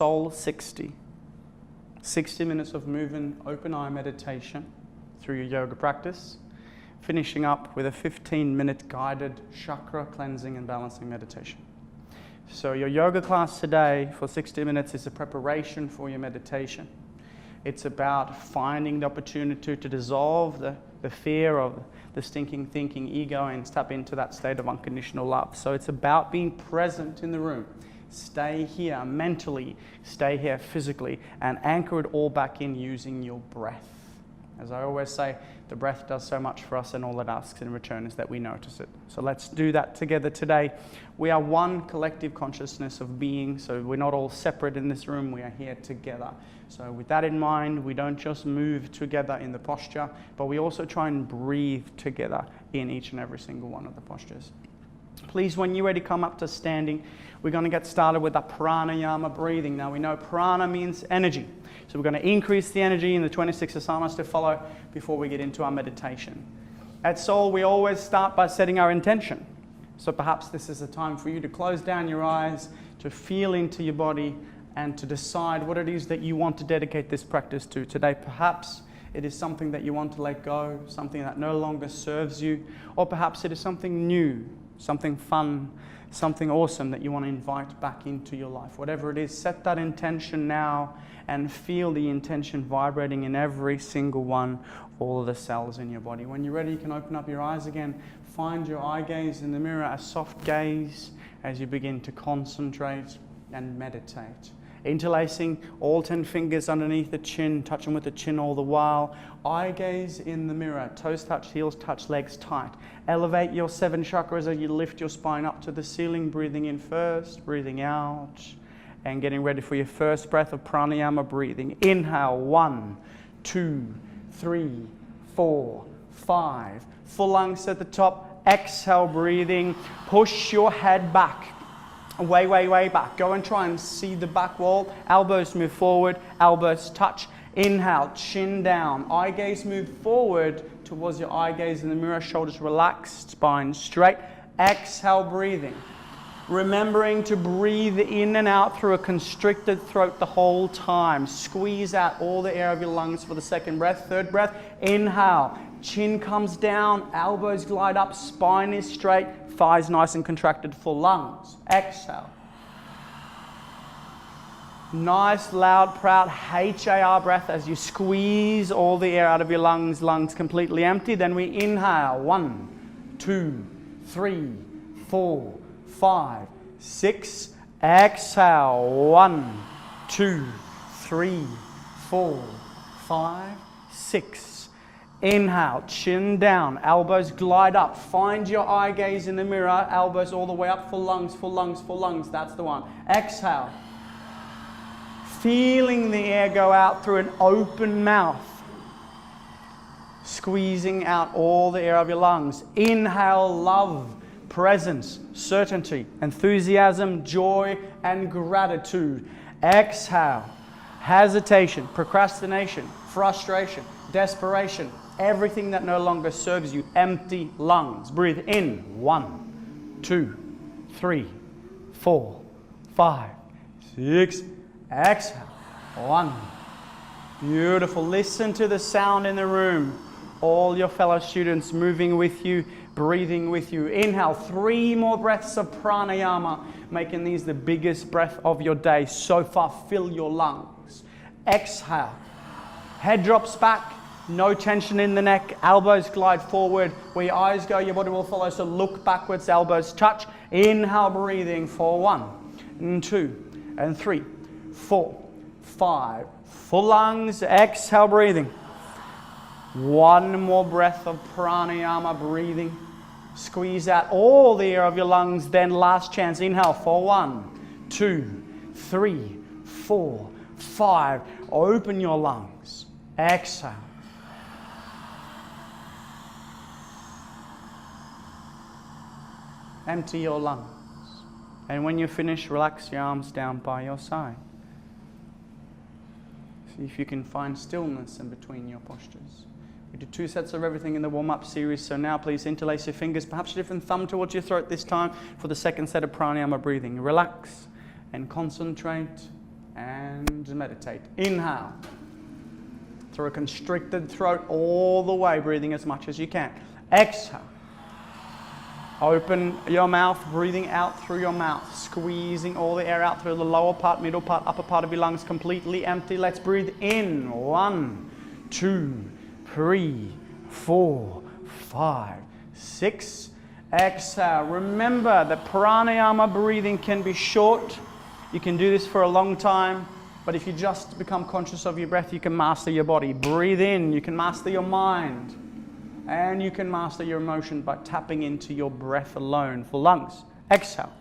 Soul 60. 60 minutes of moving open eye meditation through your yoga practice, finishing up with a 15-minute guided chakra cleansing and balancing meditation. So your yoga class today for 60 minutes is a preparation for your meditation. It's about finding the opportunity to dissolve the fear of the stinking thinking ego and step into that state of unconditional love. So it's about being present in the room. Stay here mentally, stay here physically, and anchor it all back in using your breath. As I always say, the breath does so much for us, and all it asks in return is that we notice it. So let's do that together today. We are one collective consciousness of being, so we're not all separate in this room, we are here together. So with that in mind, we don't just move together in the posture, but we also try and breathe together in each and every single one of the postures. Please, when you're ready, come up to standing. We're going to get started with a pranayama breathing. Now, we know prana means energy. So we're going to increase the energy in the 26 asanas to follow before we get into our meditation. At Soul, we always start by setting our intention. So perhaps this is a time for you to close down your eyes, to feel into your body, and to decide what it is that you want to dedicate this practice to today. Perhaps it is something that you want to let go, something that no longer serves you, or perhaps it is something new, something fun, something awesome that you want to invite back into your life. Whatever it is, set that intention now and feel the intention vibrating in every single one, all of the cells in your body. When you're ready, you can open up your eyes again. Find your eye gaze in the mirror, a soft gaze as you begin to concentrate and meditate. Interlacing all 10 fingers underneath the chin, touch them with the chin all the while. Eye gaze in the mirror, toes touch, heels touch, legs tight. Elevate your 7 chakras as you lift your spine up to the ceiling, breathing in first, breathing out, and getting ready for your first breath of pranayama breathing. Inhale, 1, 2, 3, 4, 5. Full lungs at the top. Exhale, breathing. Push your head back. Way back. Go and try and see the back wall. Elbows move forward, elbows touch. Inhale, chin down. Eye gaze move forward towards your eye gaze in the mirror. Shoulders relaxed, spine straight. Exhale, breathing. Remembering to breathe in and out through a constricted throat the whole time. Squeeze out all the air of your lungs for the second breath. Third breath, inhale. Chin comes down, elbows glide up, spine is straight. Thighs nice and contracted, full lungs. Exhale. Nice, loud, proud HAR breath as you squeeze all the air out of your lungs, lungs completely empty. Then we inhale. 1, 2, 3, 4, 5, 6. Exhale. 1, 2, 3, 4, 5, 6. Inhale, chin down, elbows glide up. Find your eye gaze in the mirror, elbows all the way up, full lungs, full lungs, full lungs. That's the one. Exhale. Feeling the air go out through an open mouth. Squeezing out all the air of your lungs. Inhale, love, presence, certainty, enthusiasm, joy, and gratitude. Exhale, hesitation, procrastination, frustration, desperation, everything that no longer serves you. Empty lungs. Breathe in. 1, 2, 3, 4, 5, 6. Exhale. 1. Beautiful. Listen to the sound in the room. All your fellow students moving with you, breathing with you. Inhale. 3 more breaths of pranayama, making these the biggest breath of your day. So far, fill your lungs. Exhale. Head drops back. No tension in the neck, elbows glide forward. Where your eyes go, your body will follow. So look backwards, elbows touch. Inhale, breathing for 1, and 2, and 3, 4, 5. Full lungs, exhale, breathing. 1 more breath of pranayama, breathing. Squeeze out all the air of your lungs. Then last chance, inhale for 1, 2, 3, 4, 5. Open your lungs. Exhale. Empty your lungs. And when you finish, relax your arms down by your side. See if you can find stillness in between your postures. We did 2 sets of everything in the warm-up series, so now please interlace your fingers, perhaps a different thumb towards your throat this time for the second set of pranayama breathing. Relax and concentrate and meditate. Inhale. Through a constricted throat all the way, breathing as much as you can. Exhale. Open your mouth, breathing out through your mouth, squeezing all the air out through the lower part, middle part, upper part of your lungs, completely empty. Let's breathe in. 1, 2, 3, 4, 5, 6. Exhale. Remember that pranayama breathing can be short. You can do this for a long time, but if you just become conscious of your breath, you can master your body. Breathe in, you can master your mind. And you can master your emotion by tapping into your breath alone for lungs. Exhale.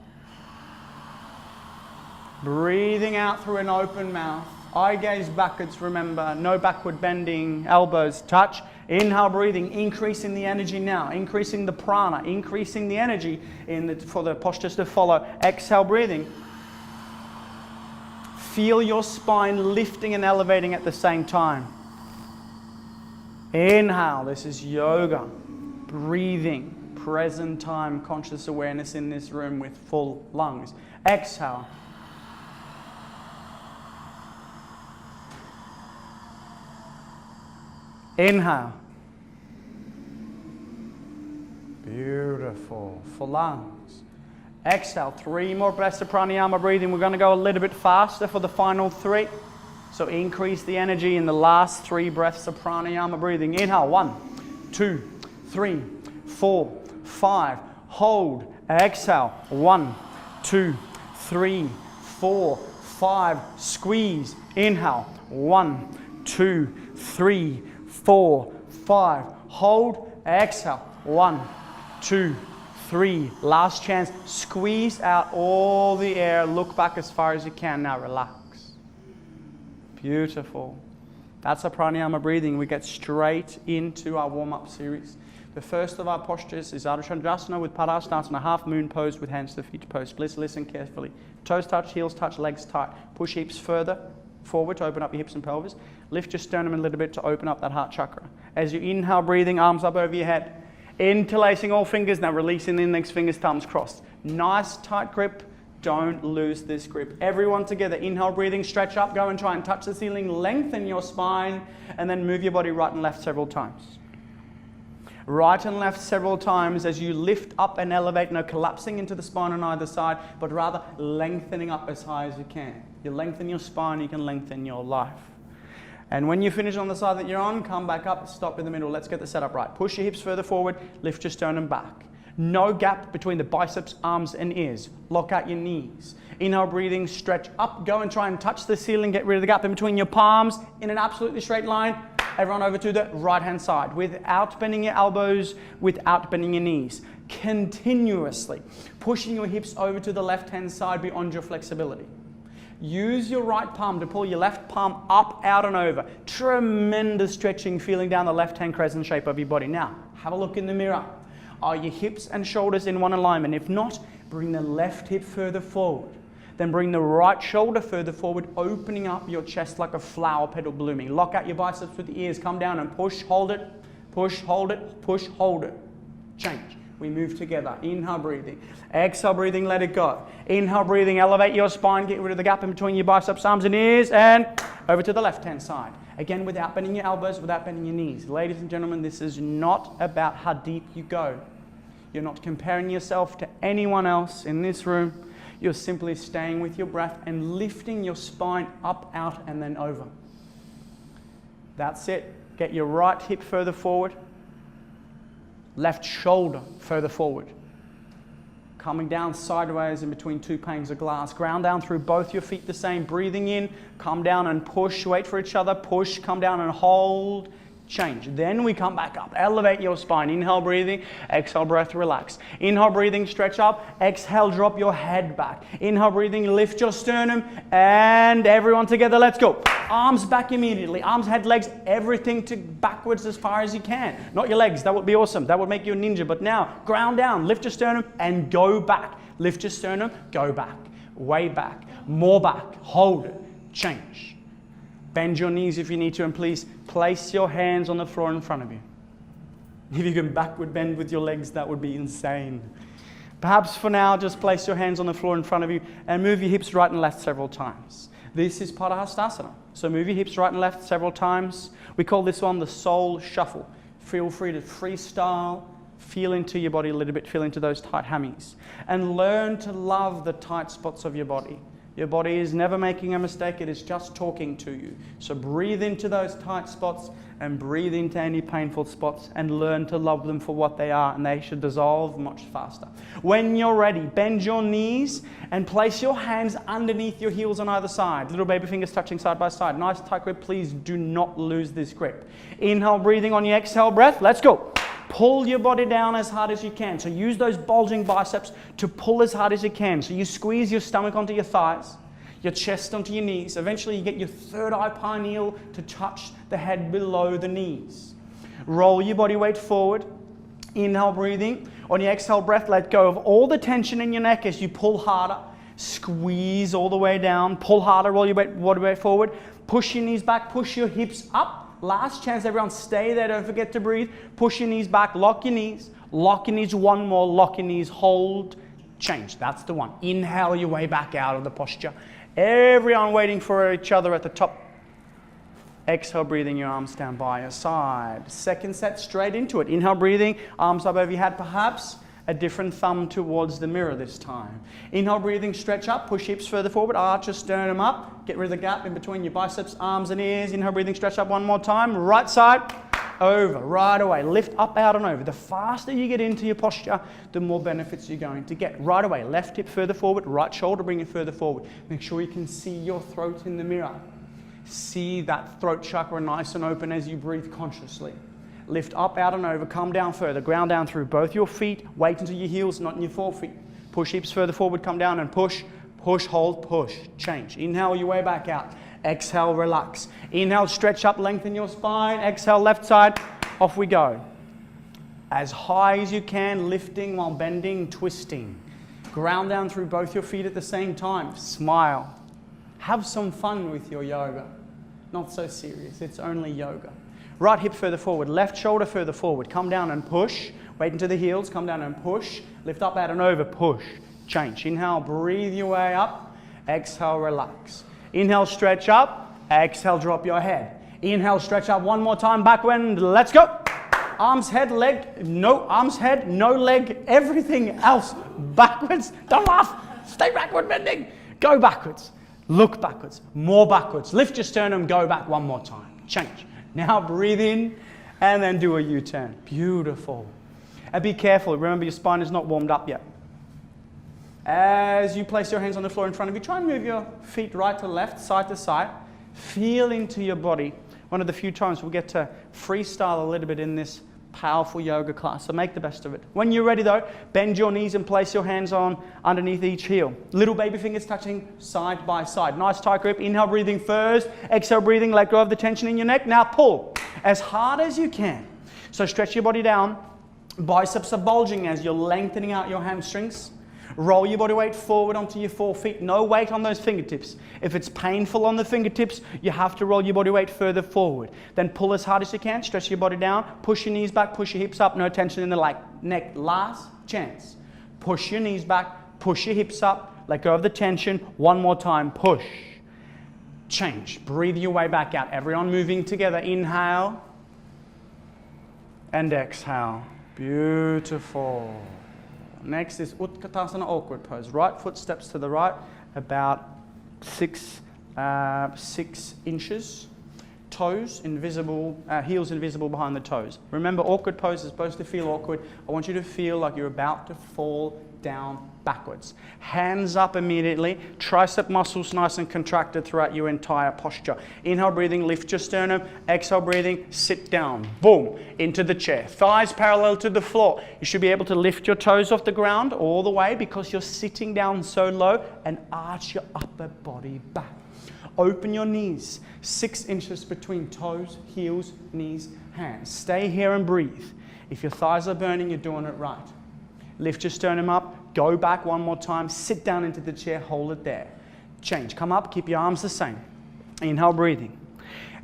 Breathing out through an open mouth. Eye gaze backwards, remember. No backward bending, elbows touch. Inhale, breathing, increasing the energy now. Increasing the prana, increasing the energy for the postures to follow. Exhale, breathing. Feel your spine lifting and elevating at the same time. Inhale, this is yoga, breathing, present time, conscious awareness in this room with full lungs. Exhale. Inhale. Beautiful, full lungs. Exhale, 3 more breaths of pranayama breathing. We're going to go a little bit faster for the final 3. So increase the energy in the last 3 breaths of pranayama breathing. Inhale, 1, 2, 3, 4, 5. Hold. Exhale, 1, 2, 3, 4, 5. Squeeze. Inhale, 1, 2, 3, 4, 5. Hold. Exhale, 1, 2, 3. Last chance. Squeeze out all the air. Look back as far as you can. Now relax. Beautiful. That's a pranayama breathing. We get straight into our warm-up series. The first of our postures is Ardha Chandrasana with Padasana, half moon pose with hands to feet pose. Please listen carefully. Toes touch, heels touch, legs tight. Push hips further forward to open up your hips and pelvis. Lift your sternum a little bit to open up that heart chakra. As you inhale, breathing, arms up over your head. Interlacing all fingers, now releasing the index fingers, thumbs crossed. Nice tight grip. Don't lose this grip. Everyone together. Inhale, breathing, stretch up, go and try and touch the ceiling, lengthen your spine, and then move your body right and left several times. Right and left several times as you lift up and elevate, no collapsing into the spine on either side, but rather lengthening up as high as you can. You lengthen your spine, you can lengthen your life. And when you finish on the side that you're on, come back up, stop in the middle. Let's get the setup right. Push your hips further forward, lift your sternum back. No gap between the biceps, arms, and ears. Lock out your knees. Inhale, breathing, stretch up. Go and try and touch the ceiling. Get rid of the gap in between your palms in an absolutely straight line. Everyone over to the right-hand side without bending your elbows, without bending your knees. Continuously pushing your hips over to the left-hand side beyond your flexibility. Use your right palm to pull your left palm up, out, and over. Tremendous stretching, feeling down the left-hand crescent shape of your body. Now, have a look in the mirror. Are your hips and shoulders in one alignment? If not, bring the left hip further forward. Then bring the right shoulder further forward, opening up your chest like a flower petal blooming. Lock out your biceps with the ears. Come down and push, hold it, push, hold it, push, hold it. Change. We move together. Inhale, breathing. Exhale, breathing, let it go. Inhale, breathing, elevate your spine, get rid of the gap in between your biceps, arms, and ears, and over to the left-hand side. Again, without bending your elbows, without bending your knees. Ladies and gentlemen, this is not about how deep you go. You're not comparing yourself to anyone else in this room. You're simply staying with your breath and lifting your spine up, out, and then over. That's it. Get your right hip further forward. Left shoulder further forward. Coming down sideways in between 2 panes of glass. Ground down through both your feet the same. Breathing in, come down and push. Wait for each other. Push, come down and hold. Change. Then we come back up. Elevate your spine. Inhale, breathing. Exhale, breath, relax. Inhale, breathing, stretch up. Exhale, drop your head back. Inhale, breathing, lift your sternum. And everyone together, let's go. Arms back immediately. Arms, head, legs, everything to backwards as far as you can. Not your legs. That would be awesome. That would make you a ninja. But now, ground down. Lift your sternum and go back. Lift your sternum, go back. Way back. More back. Hold it. Change. Bend your knees if you need to, and please place your hands on the floor in front of you. If you can backward bend with your legs, that would be insane. Perhaps for now, just place your hands on the floor in front of you and move your hips right and left several times. This is Padahastasana. So move your hips right and left several times. We call this one the soul shuffle. Feel free to freestyle, feel into your body a little bit, feel into those tight hammies. And learn to love the tight spots of your body. Your body is never making a mistake, it is just talking to you. So breathe into those tight spots and breathe into any painful spots and learn to love them for what they are, and they should dissolve much faster. When you're ready, bend your knees and place your hands underneath your heels on either side. Little baby fingers touching side by side. Nice tight grip, please do not lose this grip. Inhale, breathing on your exhale breath, let's go. Pull your body down as hard as you can. So use those bulging biceps to pull as hard as you can. So you squeeze your stomach onto your thighs, your chest onto your knees. Eventually you get your third eye pineal to touch the head below the knees. Roll your body weight forward. Inhale, breathing. On your exhale breath, let go of all the tension in your neck as you pull harder. Squeeze all the way down. Pull harder, roll your body weight forward. Push your knees back, push your hips up. Last chance, everyone, stay there, don't forget to breathe. Push your knees back, lock your knees one more, lock your knees, hold, change. That's the one. Inhale your way back out of the posture. Everyone waiting for each other at the top. Exhale, breathing, your arms down by your side. Second set, straight into it. Inhale, breathing, arms up over your head, perhaps a different thumb towards the mirror this time. Inhale, breathing, stretch up, push hips further forward, arch your sternum up, get rid of the gap in between your biceps, arms and ears. Inhale, breathing, stretch up one more time, right side, over, right away, lift up, out and over. The faster you get into your posture, the more benefits you're going to get. Right away, left hip further forward, right shoulder, bring it further forward. Make sure you can see your throat in the mirror. See that throat chakra nice and open as you breathe consciously. Lift up, out and over, come down further, ground down through both your feet, weight into your heels, not in your forefeet. Push hips further forward, come down and push, push, hold, push, change. Inhale your way back out. Exhale, relax. Inhale, stretch up, lengthen your spine. Exhale, left side, off we go. As high as you can, lifting while bending, twisting. Ground down through both your feet at the same time. Smile. Have some fun with your yoga. Not so serious, it's only yoga. Right hip further forward, left shoulder further forward. Come down and push. Weight into the heels, come down and push. Lift up, out and over, push. Change. Inhale, breathe your way up. Exhale, relax. Inhale, stretch up. Exhale, drop your head. Inhale, stretch up one more time, backward. Let's go. Arms, head, leg. No arms, head, no leg. Everything else backwards. Don't laugh. Stay backward bending. Go backwards. Look backwards. More backwards. Lift your sternum, go back one more time. Change. Now breathe in and then do a U-turn. Beautiful. And be careful. Remember, your spine is not warmed up yet. As you place your hands on the floor in front of you, try and move your feet right to left, side to side. Feel into your body. One of the few times we'll get to freestyle a little bit in this powerful yoga class, so make the best of it. When you're ready though, bend your knees and place your hands on underneath each heel. Little baby fingers touching side by side. Nice tight grip. Inhale, breathing first. Exhale, breathing. Let go of the tension in your neck. Now pull as hard as you can. So stretch your body down. Biceps are bulging as you're lengthening out your hamstrings. Roll your body weight forward onto your forefeet. No weight on those fingertips. If it's painful on the fingertips, you have to roll your body weight further forward. Then pull as hard as you can. Stretch your body down. Push your knees back. Push your hips up. No tension in the neck. Last chance. Push your knees back. Push your hips up. Let go of the tension. One more time. Push. Change. Breathe your way back out. Everyone moving together. Inhale. And exhale. Beautiful. Next is Utkatasana, awkward pose. Right foot steps to the right, about 6 inches. Toes invisible, heels invisible behind the toes. Remember, awkward pose is supposed to feel awkward. I want you to feel like you're about to fall down backwards. Hands up immediately. Tricep muscles nice and contracted throughout your entire posture. Inhale, breathing, lift your sternum. Exhale, breathing, sit down. Boom, into the chair. Thighs parallel to the floor. You should be able to lift your toes off the ground all the way because you're sitting down so low, and arch your upper body back. Open your knees, 6 inches between toes, heels, knees, hands. Stay here and breathe. If your thighs are burning, you're doing it right. Lift your sternum up, go back one more time, sit down into the chair, hold it there. Change, come up, keep your arms the same. Inhale, breathing.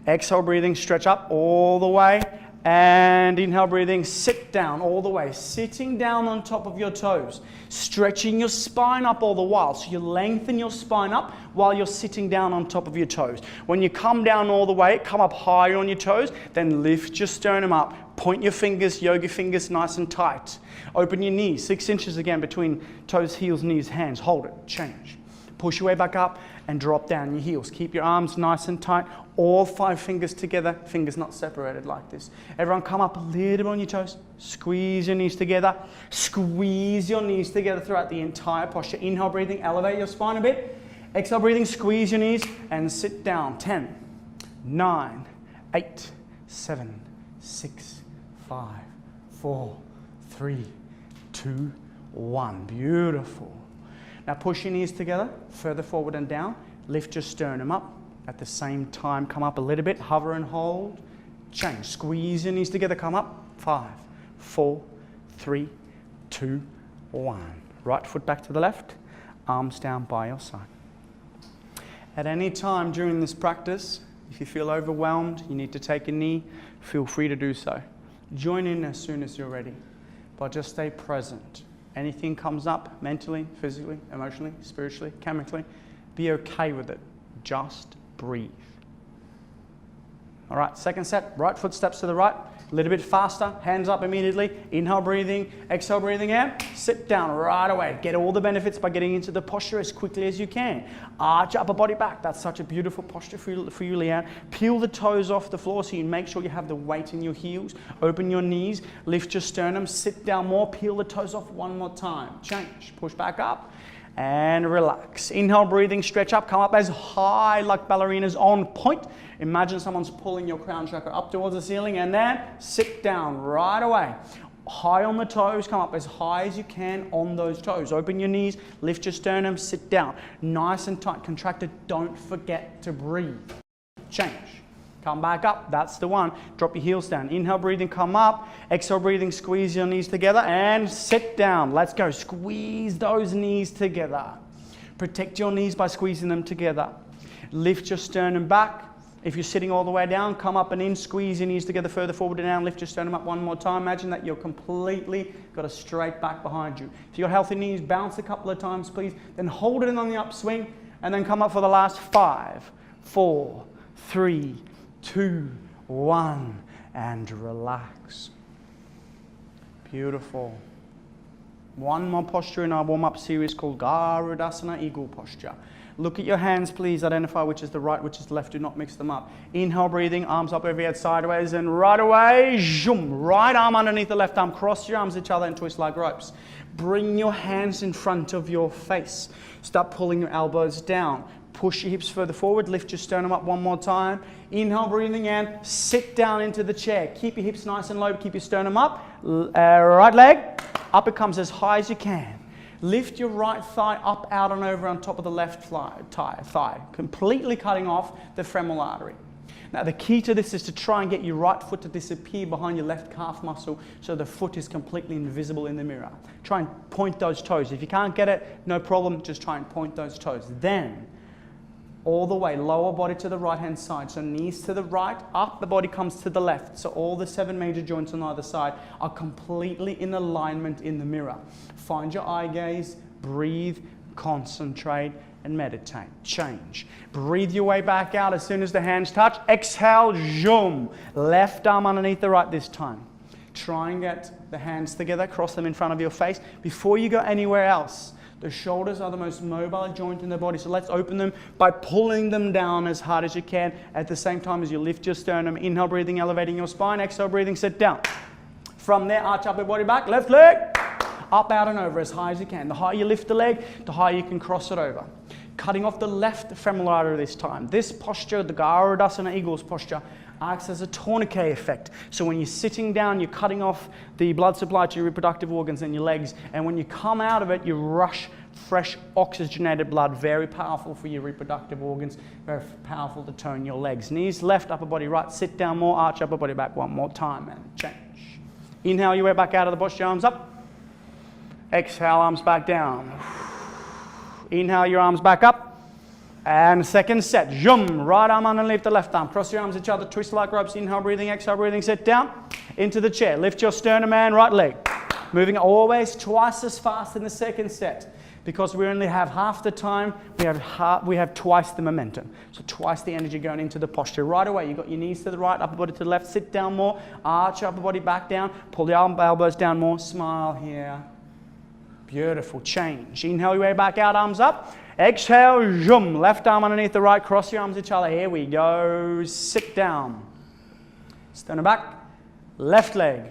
Exhale, breathing, stretch up all the way And inhale, breathing, sit down all the way. Sitting down on top of your toes. Stretching your spine up all the while. So you lengthen your spine up while you're sitting down on top of your toes. When you come down all the way, come up higher on your toes, then lift your sternum up. Point your fingers, yoga fingers, nice and tight. Open your knees, 6 inches again between toes, heels, knees, hands. Hold it, change. Push your way back up and drop down your heels. Keep your arms nice and tight. All 5 fingers together, fingers not separated like this. Everyone come up a little bit on your toes. Squeeze your knees together. Squeeze your knees together throughout the entire posture. Inhale, breathing, elevate your spine a bit. Exhale, breathing, squeeze your knees and sit down. 10, 9, 8, 7, 6, 5, 4, 3, 2, 1. Beautiful. Now push your knees together, further forward and down. Lift your sternum up. At the same time, come up a little bit, hover and hold. Change, squeeze your knees together, come up. 5, 4, 3, 2, 1. Right foot back to the left, arms down by your side. At any time during this practice, if you feel overwhelmed, you need to take a knee, feel free to do so. Join in as soon as you're ready, but just stay present. Anything comes up mentally, physically, emotionally, spiritually, chemically, be okay with it. Just breathe. All right, second set, right foot steps to the right, a little bit faster, hands up immediately. Inhale, breathing, exhale, breathing out. Sit down right away. Get all the benefits by getting into the posture as quickly as you can. Arch upper body back. That's such a beautiful posture for you, Leanne. Peel the toes off the floor so you make sure you have the weight in your heels. Open your knees, lift your sternum, sit down more, peel the toes off one more time. Change, push back up. And relax. Inhale, breathing, stretch up, come up as high like ballerinas on point. Imagine someone's pulling your crown chakra up towards the ceiling and then sit down right away. High on the toes, come up as high as you can on those toes. Open your knees, lift your sternum, sit down. Nice and tight, contracted. Don't forget to breathe. Change. Come back up, that's the one. Drop your heels down. Inhale, breathing, come up. Exhale, breathing, squeeze your knees together and sit down. Let's go. Squeeze those knees together. Protect your knees by squeezing them together. Lift your sternum back. If you're sitting all the way down, come up and in, squeeze your knees together further forward and down. Lift your sternum up one more time. Imagine that you're completely got a straight back behind you. If you've got healthy knees, bounce a couple of times, please. Then hold it in on the upswing and then come up for the last 5, 4, 3, 2, 1, and relax. Beautiful. One more posture in our warm-up series called Garudasana, Eagle Posture. Look at your hands, please. Identify which is the right, which is the left. Do not mix them up. Inhale, breathing, arms up overhead, sideways, and right away, zoom. Right arm underneath the left arm. Cross your arms each other and twist like ropes. Bring your hands in front of your face. Start pulling your elbows down. Push your hips further forward, lift your sternum up one more time. Inhale, breathing in, sit down into the chair. Keep your hips nice and low, keep your sternum up. Right leg, up it comes as high as you can. Lift your right thigh up, out and over on top of the left thigh, completely cutting off the femoral artery. Now the key to this is to try and get your right foot to disappear behind your left calf muscle so the foot is completely invisible in the mirror. Try and point those toes. If you can't get it, no problem, just try and point those toes. Then, all the way, lower body to the right-hand side. So knees to the right, up the body comes to the left. So all the 7 major joints on either side are completely in alignment in the mirror. Find your eye gaze, breathe, concentrate, and meditate. Change. Breathe your way back out as soon as the hands touch. Exhale, zoom. Left arm underneath the right this time. Try and get the hands together, cross them in front of your face. Before you go anywhere else, the shoulders are the most mobile joint in the body, so let's open them by pulling them down as hard as you can at the same time as you lift your sternum. Inhale, breathing, elevating your spine. Exhale, breathing, sit down. From there, arch up your body back. Left leg, up, out and over as high as you can. The higher you lift the leg, the higher you can cross it over. Cutting off the left femoral artery this time. This posture, the Garudasana Eagles posture, acts as a tourniquet effect. So when you're sitting down, you're cutting off the blood supply to your reproductive organs and your legs. And when you come out of it, you rush fresh oxygenated blood. Very powerful for your reproductive organs. Very powerful to tone your legs. Knees left, upper body right. Sit down more, arch upper body back one more time and change. Inhale your way back out of the posture, arms up. Exhale, arms back down. Inhale your arms back up. And second set, zoom, right arm underneath the left arm. Cross your arms each other, twist like ropes, inhale, breathing, exhale, breathing, sit down, into the chair. Lift your sternum and right leg. Moving always twice as fast in the second set. Because we only have half the time, we have twice the momentum. So twice the energy going into the posture. Right away, you've got your knees to the right, upper body to the left, sit down more, arch upper body back down, pull the elbows down more, smile here. Beautiful, change. Inhale your way back out, arms up. Exhale, zoom, left arm underneath the right, cross your arms each other. Here we go, sit down. Sternum back, left leg,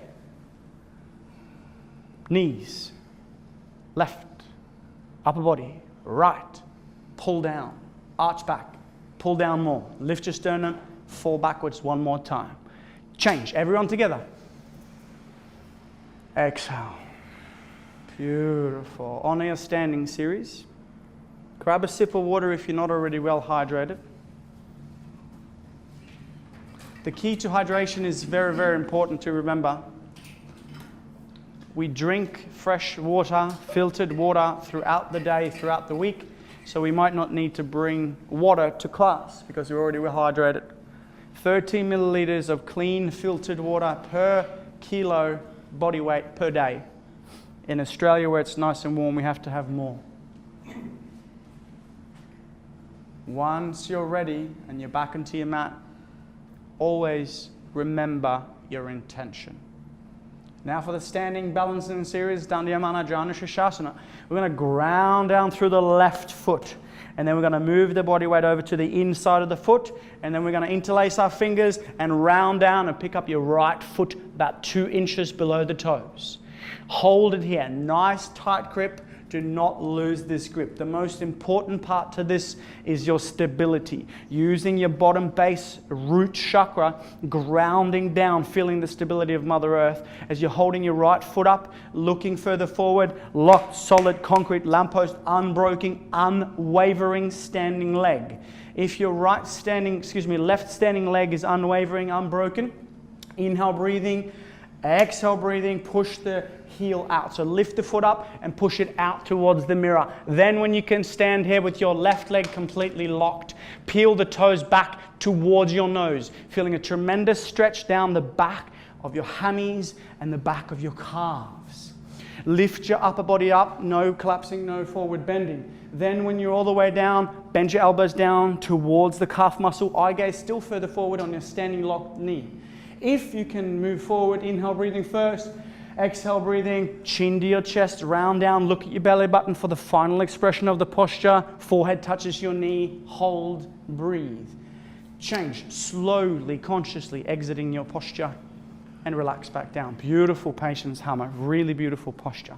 knees, left. Upper body, right, pull down, arch back, pull down more. Lift your sternum, fall backwards one more time. Change, everyone together. Exhale. Beautiful. On your standing series, grab a sip of water if you're not already well hydrated. The key to hydration is very, very important to remember. We drink fresh water, filtered water throughout the day, throughout the week, so we might not need to bring water to class because we're already well hydrated. 13 milliliters of clean filtered water per kilo body weight per day. In Australia, where it's nice and warm, we have to have more. Once you're ready and you're back into your mat, always remember your intention. Now for the standing balancing series, Dandiyamana Janu Shashasana. We're going to ground down through the left foot. And then we're going to move the body weight over to the inside of the foot. And then we're going to interlace our fingers and round down and pick up your right foot about 2 inches below the toes. Hold it here. Nice tight grip. Do not lose this grip. The most important part to this is your stability. Using your bottom base root chakra, grounding down, feeling the stability of Mother Earth as you're holding your right foot up, looking further forward, locked, solid, concrete, lamppost, unbroken, unwavering standing leg. If your left standing leg is unwavering, unbroken, inhale, breathing, exhale, breathing, push the heel out. So lift the foot up and push it out towards the mirror. Then when you can stand here with your left leg completely locked, peel the toes back towards your nose, feeling a tremendous stretch down the back of your hammies and the back of your calves. Lift your upper body up, no collapsing, no forward bending. Then when you're all the way down, bend your elbows down towards the calf muscle, eye gaze still further forward on your standing locked knee. If you can move forward, inhale, breathing first, exhale, breathing, chin to your chest, round down, look at your belly button for the final expression of the posture, forehead touches your knee, hold, breathe. Change, slowly, consciously exiting your posture and relax back down. Beautiful patience hammer, really beautiful posture.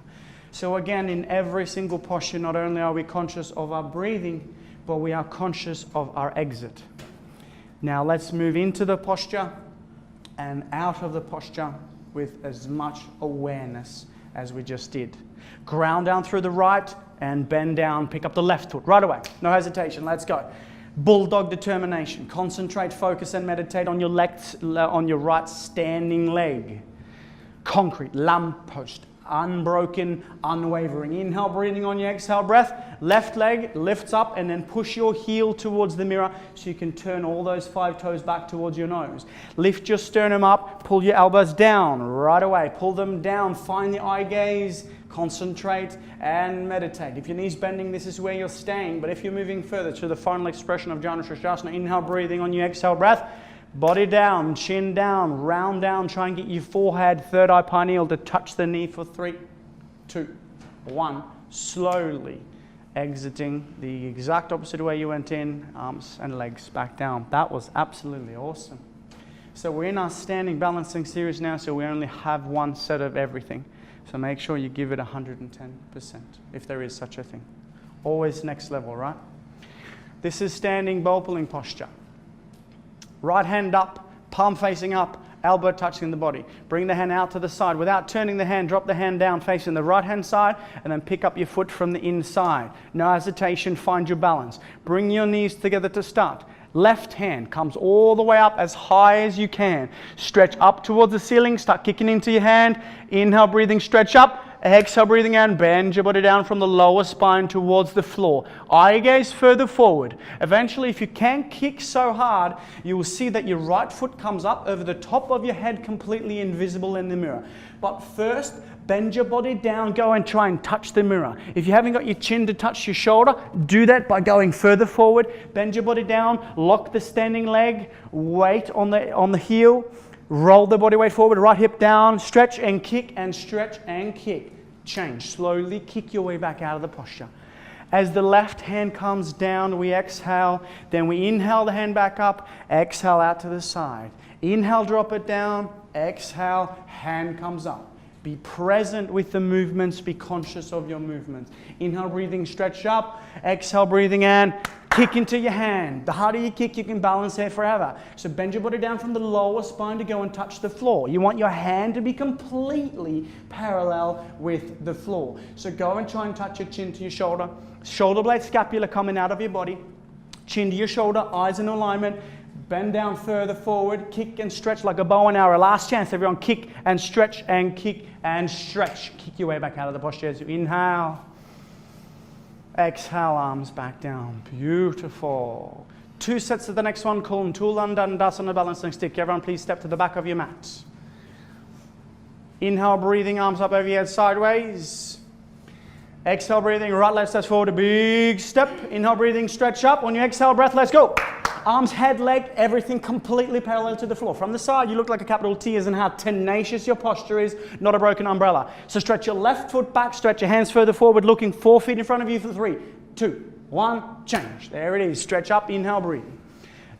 So again, in every single posture, not only are we conscious of our breathing, but we are conscious of our exit. Now let's move into the posture and out of the posture with as much awareness as we just did. Ground down through the right and bend down, pick up the left foot right away. No hesitation, let's go. Bulldog determination. Concentrate, focus and meditate on your right standing leg. Concrete, lamppost, unbroken, unwavering. Inhale, breathing on your exhale breath. Left leg lifts up and then push your heel towards the mirror so you can turn all those 5 toes back towards your nose. Lift your sternum up, pull your elbows down right away. Pull them down, find the eye gaze, concentrate and meditate. If your knee's bending, this is where you're staying. But if you're moving further to the final expression of Janu Shashasana, inhale, breathing on your exhale breath. Body down, chin down, round down. Try and get your forehead, third eye pineal to touch the knee for 3, 2, 1. Slowly exiting the exact opposite way you went in, arms and legs back down. That was absolutely awesome. So we're in our standing balancing series now, so we only have one set of everything. So make sure you give it 110%, if there is such a thing. Always next level, right? This is standing bowl pulling posture. Right hand up, palm facing up, elbow touching the body. Bring the hand out to the side. Without turning the hand, drop the hand down facing the right hand side and then pick up your foot from the inside. No hesitation, find your balance. Bring your knees together to start. Left hand comes all the way up as high as you can. Stretch up towards the ceiling, start kicking into your hand. Inhale, breathing, stretch up. Exhale, breathing in. Bend your body down from the lower spine towards the floor. Eye gaze further forward. Eventually, if you can't kick so hard, you will see that your right foot comes up over the top of your head, completely invisible in the mirror. But first, bend your body down, go and try and touch the mirror. If you haven't got your chin to touch your shoulder, do that by going further forward. Bend your body down, lock the standing leg, weight on the heel, roll the body weight forward, right hip down, stretch and kick and stretch and kick. Change, slowly kick your way back out of the posture. As the left hand comes down, we exhale, then we inhale the hand back up, exhale out to the side. Inhale, drop it down, exhale, hand comes up. Be present with the movements, be conscious of your movements. Inhale, breathing, stretch up. Exhale, breathing in, kick into your hand. The harder you kick, you can balance here forever. So bend your body down from the lower spine to go and touch the floor. You want your hand to be completely parallel with the floor. So go and try and touch your chin to your shoulder. Shoulder blade, scapula coming out of your body. Chin to your shoulder, eyes in alignment. Bend down further forward, kick and stretch like a bow and arrow. Last chance, everyone. Kick and stretch and kick and stretch. Kick your way back out of the posture as you inhale. Exhale, arms back down. Beautiful. 2 sets of the next one called Tulan Dandasana balancing stick. Everyone, please step to the back of your mat. Inhale, breathing, arms up over your head sideways. Exhale, breathing, right leg steps forward, a big step. Inhale, breathing, stretch up. On your exhale breath, let's go. Arms, head, leg, everything completely parallel to the floor. From the side, you look like a capital T as in how tenacious your posture is, not a broken umbrella. So stretch your left foot back, stretch your hands further forward, looking 4 feet in front of you for 3, 2, 1, change. There it is. Stretch up, inhale, breathing.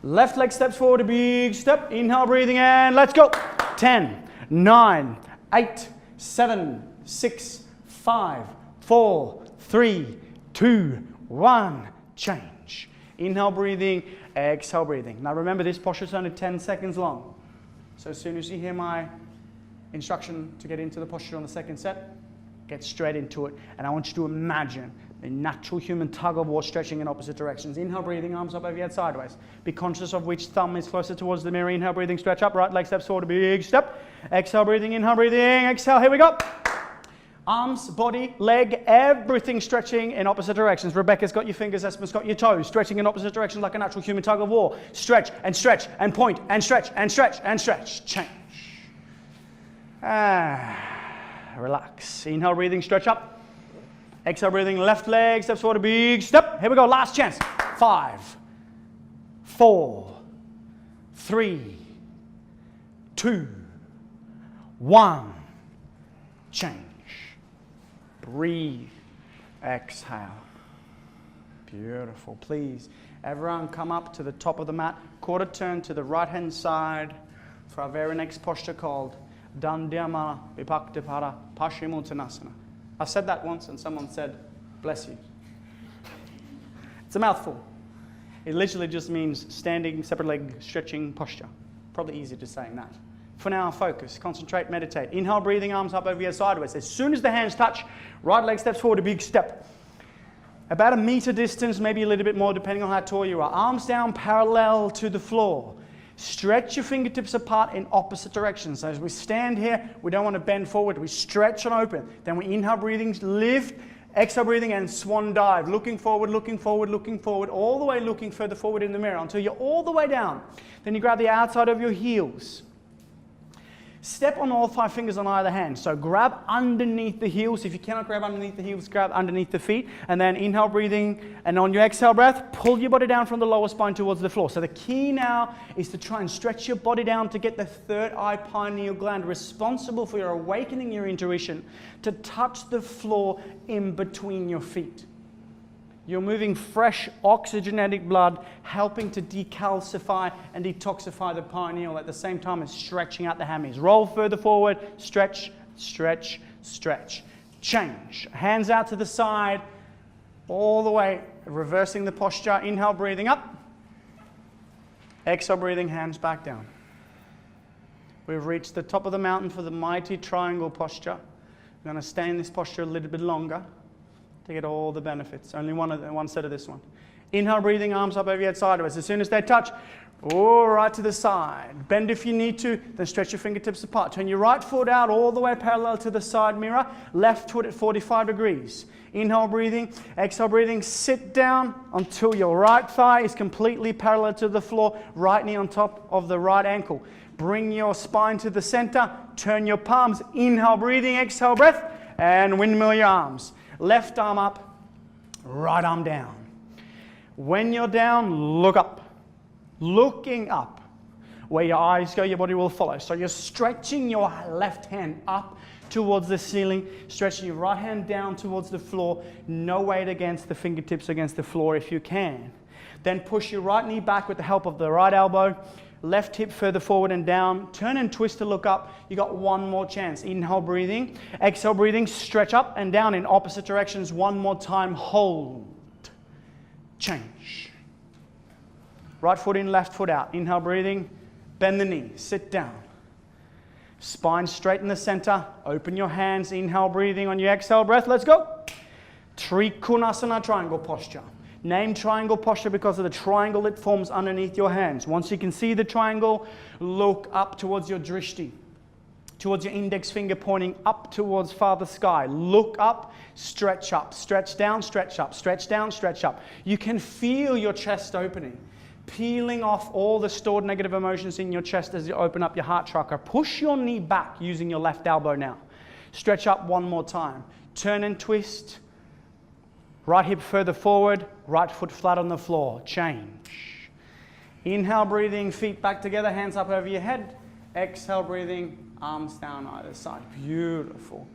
Left leg steps forward, a big step. Inhale, breathing, and let's go. 10, 9, 8, 7, 6, 5, 4, 3, 2, 1, change. Inhale, breathing, exhale, breathing. Now remember, this posture is only 10 seconds long. So as soon as you hear my instruction to get into the posture on the second set, get straight into it. And I want you to imagine the natural human tug of war stretching in opposite directions. Inhale, breathing, arms up over your head sideways. Be conscious of which thumb is closer towards the mirror. Inhale, breathing, stretch up. Right leg steps forward, a big step. Exhale, breathing, inhale, breathing, exhale. Here we go. Arms, body, leg, everything stretching in opposite directions. Rebecca's got your fingers, Espen's got your toes, stretching in opposite directions like a natural human tug of war. Stretch and point and stretch and stretch and stretch. Change. Relax. Inhale, breathing, stretch up. Exhale, breathing, left leg steps forward, a big step. Here we go, last chance. 5, 4, 3, 2, 1. Change. Breathe. Exhale. Beautiful. Please, everyone come up to the top of the mat. Quarter turn to the right-hand side for our very next posture called Dandhyamana Vipaktipara Paschimottanasana. I said that once and someone said, bless you. It's a mouthful. It literally just means standing, separate leg, stretching posture. Probably easier to saying that. For now, focus, concentrate, meditate. Inhale, breathing, arms up over your sideways. As soon as the hands touch, right leg steps forward, a big step. About 1 meter distance, maybe a little bit more, depending on how tall you are. Arms down, parallel to the floor. Stretch your fingertips apart in opposite directions. So as we stand here, we don't want to bend forward. We stretch and open. Then we inhale, breathing, lift. Exhale, breathing, and swan dive. Looking forward, looking forward, looking forward, all the way looking further forward in the mirror until you're all the way down. Then you grab the outside of your heels. Step on all 5 fingers on either hand. So grab underneath the heels. If you cannot grab underneath the heels, grab underneath the feet. And then inhale, breathing. And on your exhale breath, pull your body down from the lower spine towards the floor. So the key now is to try and stretch your body down to get the third eye pineal gland responsible for your awakening your intuition to touch the floor in between your feet. You're moving fresh oxygenated blood, helping to decalcify and detoxify the pineal at the same time as stretching out the hammies. Roll further forward, stretch, stretch, stretch. Change. Hands out to the side, all the way, reversing the posture. Inhale, breathing up. Exhale, breathing, hands back down. We've reached the top of the mountain for the mighty triangle posture. We're going to stay in this posture a little bit longer to get all the benefits. Only one set of this one. Inhale, breathing, arms up over your head sideways. As soon as they touch, All right to the side. Bend if you need to, then stretch your fingertips apart. Turn your right foot out all the way parallel to the side mirror. Left foot at 45 degrees. Inhale, breathing. Exhale, breathing. Sit down until your right thigh is completely parallel to the floor. Right knee on top of the right ankle. Bring your spine to the center. Turn your palms. Inhale, breathing. Exhale, breath. And windmill your arms. Left arm up. Right arm down. When you're down, look up. Looking up. Where your eyes go, your body will follow. So you're stretching your left hand up towards the ceiling, stretching your right hand down towards the floor. No weight against the fingertips against the floor if you can. Then push your right knee back with the help of the right elbow. Left hip further forward and down. Turn and twist to look up. You got one more chance. Inhale, breathing. Exhale, breathing. Stretch up and down in opposite directions. One more time. Hold. Change. Right foot in, left foot out. Inhale, breathing. Bend the knee. Sit down. Spine straight in the center. Open your hands. Inhale, breathing on your exhale breath. Let's go. Trikonasana, triangle posture. Name triangle posture because of the triangle it forms underneath your hands. Once you can see the triangle, look up towards your drishti, towards your index finger pointing up towards farther sky. Look up, stretch down, stretch up, stretch down, stretch up. You can feel your chest opening, peeling off all the stored negative emotions in your chest as you open up your heart chakra. Push your knee back using your left elbow now. Stretch up one more time. Turn and twist. Right hip further forward, right foot flat on the floor. Change. Inhale, breathing, feet back together, hands up over your head. Exhale, breathing, arms down either side. Beautiful.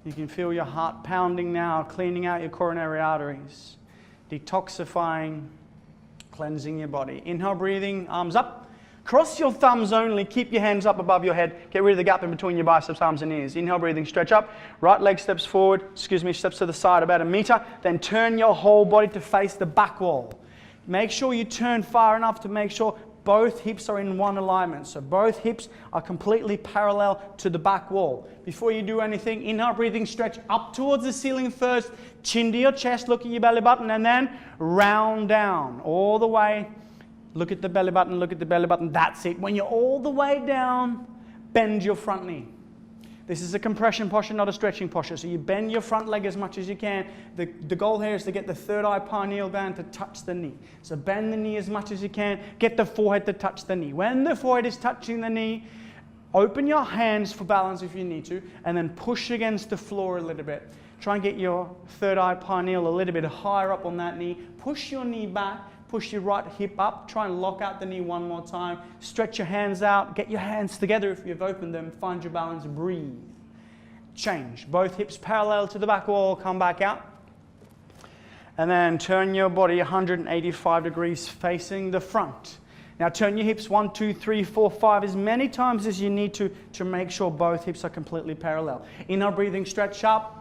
You can feel your heart pounding now, cleaning out your coronary arteries, detoxifying, cleansing your body. Inhale, breathing, arms up. Cross your thumbs only. Keep your hands up above your head. Get rid of the gap in between your biceps, arms, and ears. Inhale, breathing, stretch up. Right leg steps forward, steps to the side about 1 meter. Then turn your whole body to face the back wall. Make sure you turn far enough to make sure both hips are in one alignment. So both hips are completely parallel to the back wall. Before you do anything, inhale, breathing, stretch up towards the ceiling first. Chin to your chest, look at your belly button, and then round down all the way. Look at the belly button, look at the belly button. That's it. When you're all the way down, bend your front knee. This is a compression posture, not a stretching posture. So you bend your front leg as much as you can. The goal here is to get the third eye pineal gland to touch the knee. So bend the knee as much as you can. Get the forehead to touch the knee. When the forehead is touching the knee, open your hands for balance if you need to, and then push against the floor a little bit. Try and get your third eye pineal a little bit higher up on that knee. Push your knee back. Push your right hip up. Try and lock out the knee one more time. Stretch your hands out. Get your hands together if you've opened them. Find your balance. Breathe. Change. Both hips parallel to the back wall. Come back out. And then turn your body 185 degrees facing the front. Now turn your hips 1, 2, 3, 4, 5 as many times as you need to make sure both hips are completely parallel. Inhale, breathing, stretch up.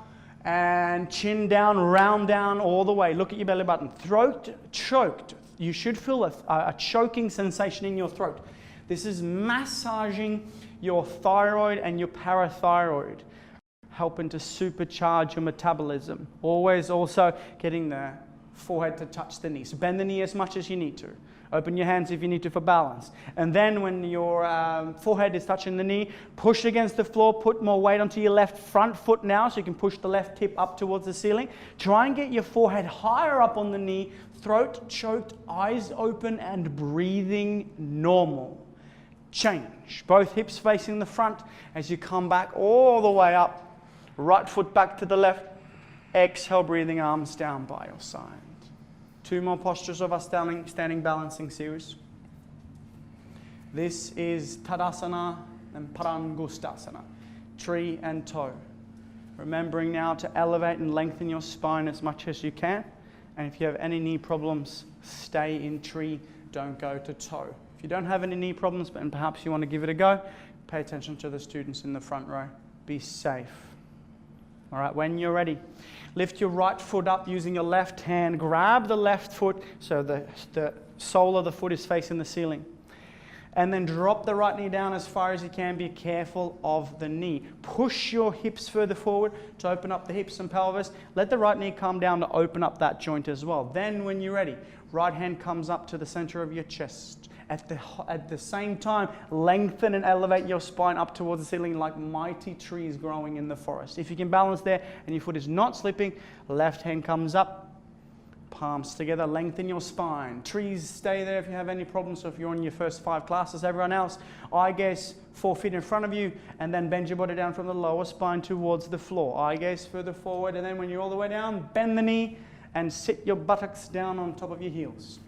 And chin down, round down all the way. Look at your belly button. Throat choked. You should feel a choking sensation in your throat. This is massaging your thyroid and your parathyroid, helping to supercharge your metabolism. Always also getting the forehead to touch the knee. So bend the knee as much as you need to. Open your hands if you need to for balance. And then when your forehead is touching the knee, push against the floor, put more weight onto your left front foot now so you can push the left hip up towards the ceiling. Try and get your forehead higher up on the knee, throat choked, eyes open and breathing normal. Change. Both hips facing the front as you come back all the way up. Right foot back to the left. Exhale, breathing, arms down by your side. 2 more postures of our standing balancing series. This is Tadasana and Parangustasana, tree and toe. Remembering now to elevate and lengthen your spine as much as you can. And if you have any knee problems, stay in tree, don't go to toe. If you don't have any knee problems, but perhaps you want to give it a go, pay attention to the students in the front row. Be safe. All right, when you're ready, lift your right foot up using your left hand. Grab the left foot so the sole of the foot is facing the ceiling. And then drop the right knee down as far as you can. Be careful of the knee. Push your hips further forward to open up the hips and pelvis. Let the right knee come down to open up that joint as well. Then when you're ready, right hand comes up to the center of your chest. At the same time, lengthen and elevate your spine up towards the ceiling like mighty trees growing in the forest. If you can balance there and your foot is not slipping, left hand comes up, palms together, lengthen your spine. Trees, stay there if you have any problems. So if you're on your first 5 classes, everyone else, eye gaze 4 feet in front of you, and then bend your body down from the lower spine towards the floor. Eye gaze further forward, and then when you're all the way down, bend the knee and sit your buttocks down on top of your heels.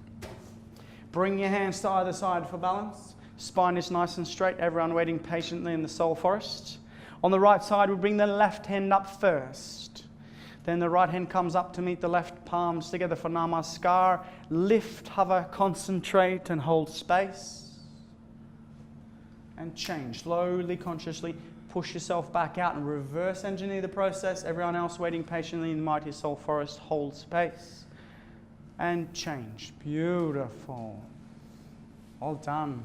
Bring your hands to either side for balance. Spine is nice and straight. Everyone waiting patiently in the soul forest. On the right side, we bring the left hand up first. Then the right hand comes up to meet the left palms together for Namaskar. Lift, hover, concentrate, and hold space. And change. Slowly, consciously push yourself back out and reverse engineer the process. Everyone else waiting patiently in the mighty soul forest, hold space. And change. Beautiful. All done.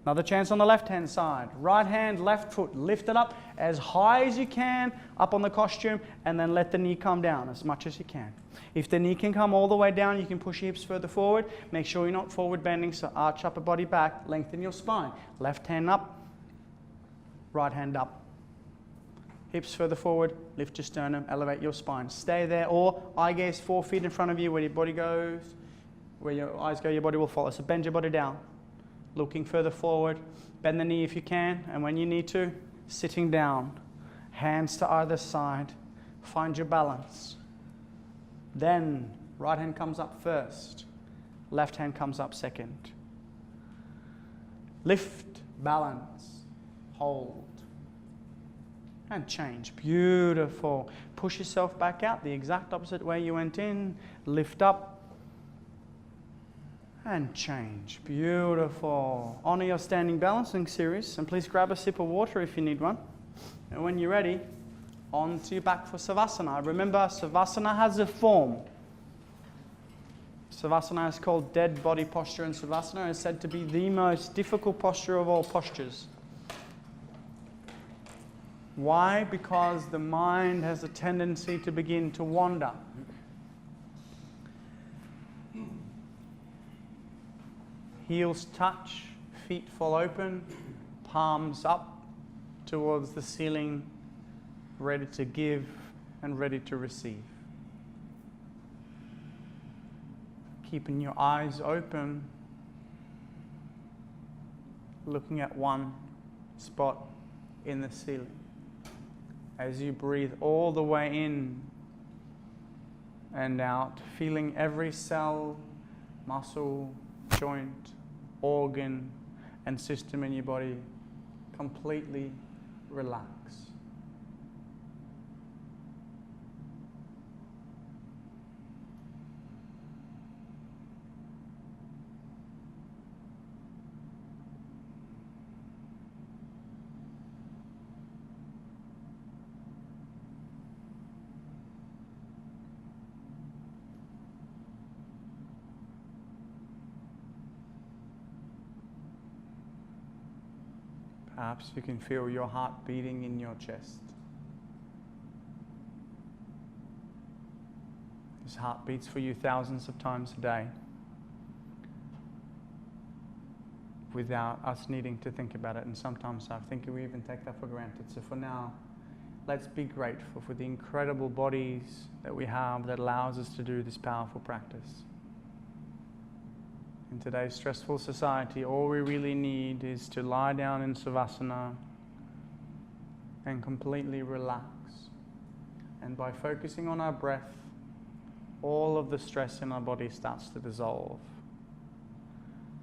Another chance on the left-hand side. Right hand, left foot. Lift it up as high as you can, up on the costume, and then let the knee come down as much as you can. If the knee can come all the way down, you can push your hips further forward. Make sure you're not forward bending, so arch upper body back, lengthen your spine. Left hand up, right hand up. Hips further forward, lift your sternum, elevate your spine. Stay there, or eye gaze 4 feet in front of you, where your body goes, where your eyes go, your body will follow. So bend your body down, looking further forward. Bend the knee if you can, and when you need to, sitting down. Hands to either side. Find your balance. Then, right hand comes up first. Left hand comes up second. Lift, balance, hold. And change. Beautiful. Push yourself back out the exact opposite way you went in. Lift up. And change. Beautiful. Honor your standing balancing series. And please grab a sip of water if you need one. And when you're ready, on to your back for Savasana. Remember, Savasana has a form. Savasana is called dead body posture, and Savasana is said to be the most difficult posture of all postures. Why? Because the mind has a tendency to begin to wander. Heels touch, feet fall open, palms up towards the ceiling, ready to give and ready to receive. Keeping your eyes open, looking at one spot in the ceiling. As you breathe all the way in and out, feeling every cell, muscle, joint, organ, and system in your body completely relax. Perhaps you can feel your heart beating in your chest. This heart beats for you thousands of times a day without us needing to think about it. And sometimes I think we even take that for granted. So for now, let's be grateful for the incredible bodies that we have that allows us to do this powerful practice. In today's stressful society, all we really need is to lie down in Savasana and completely relax. And by focusing on our breath, all of the stress in our body starts to dissolve.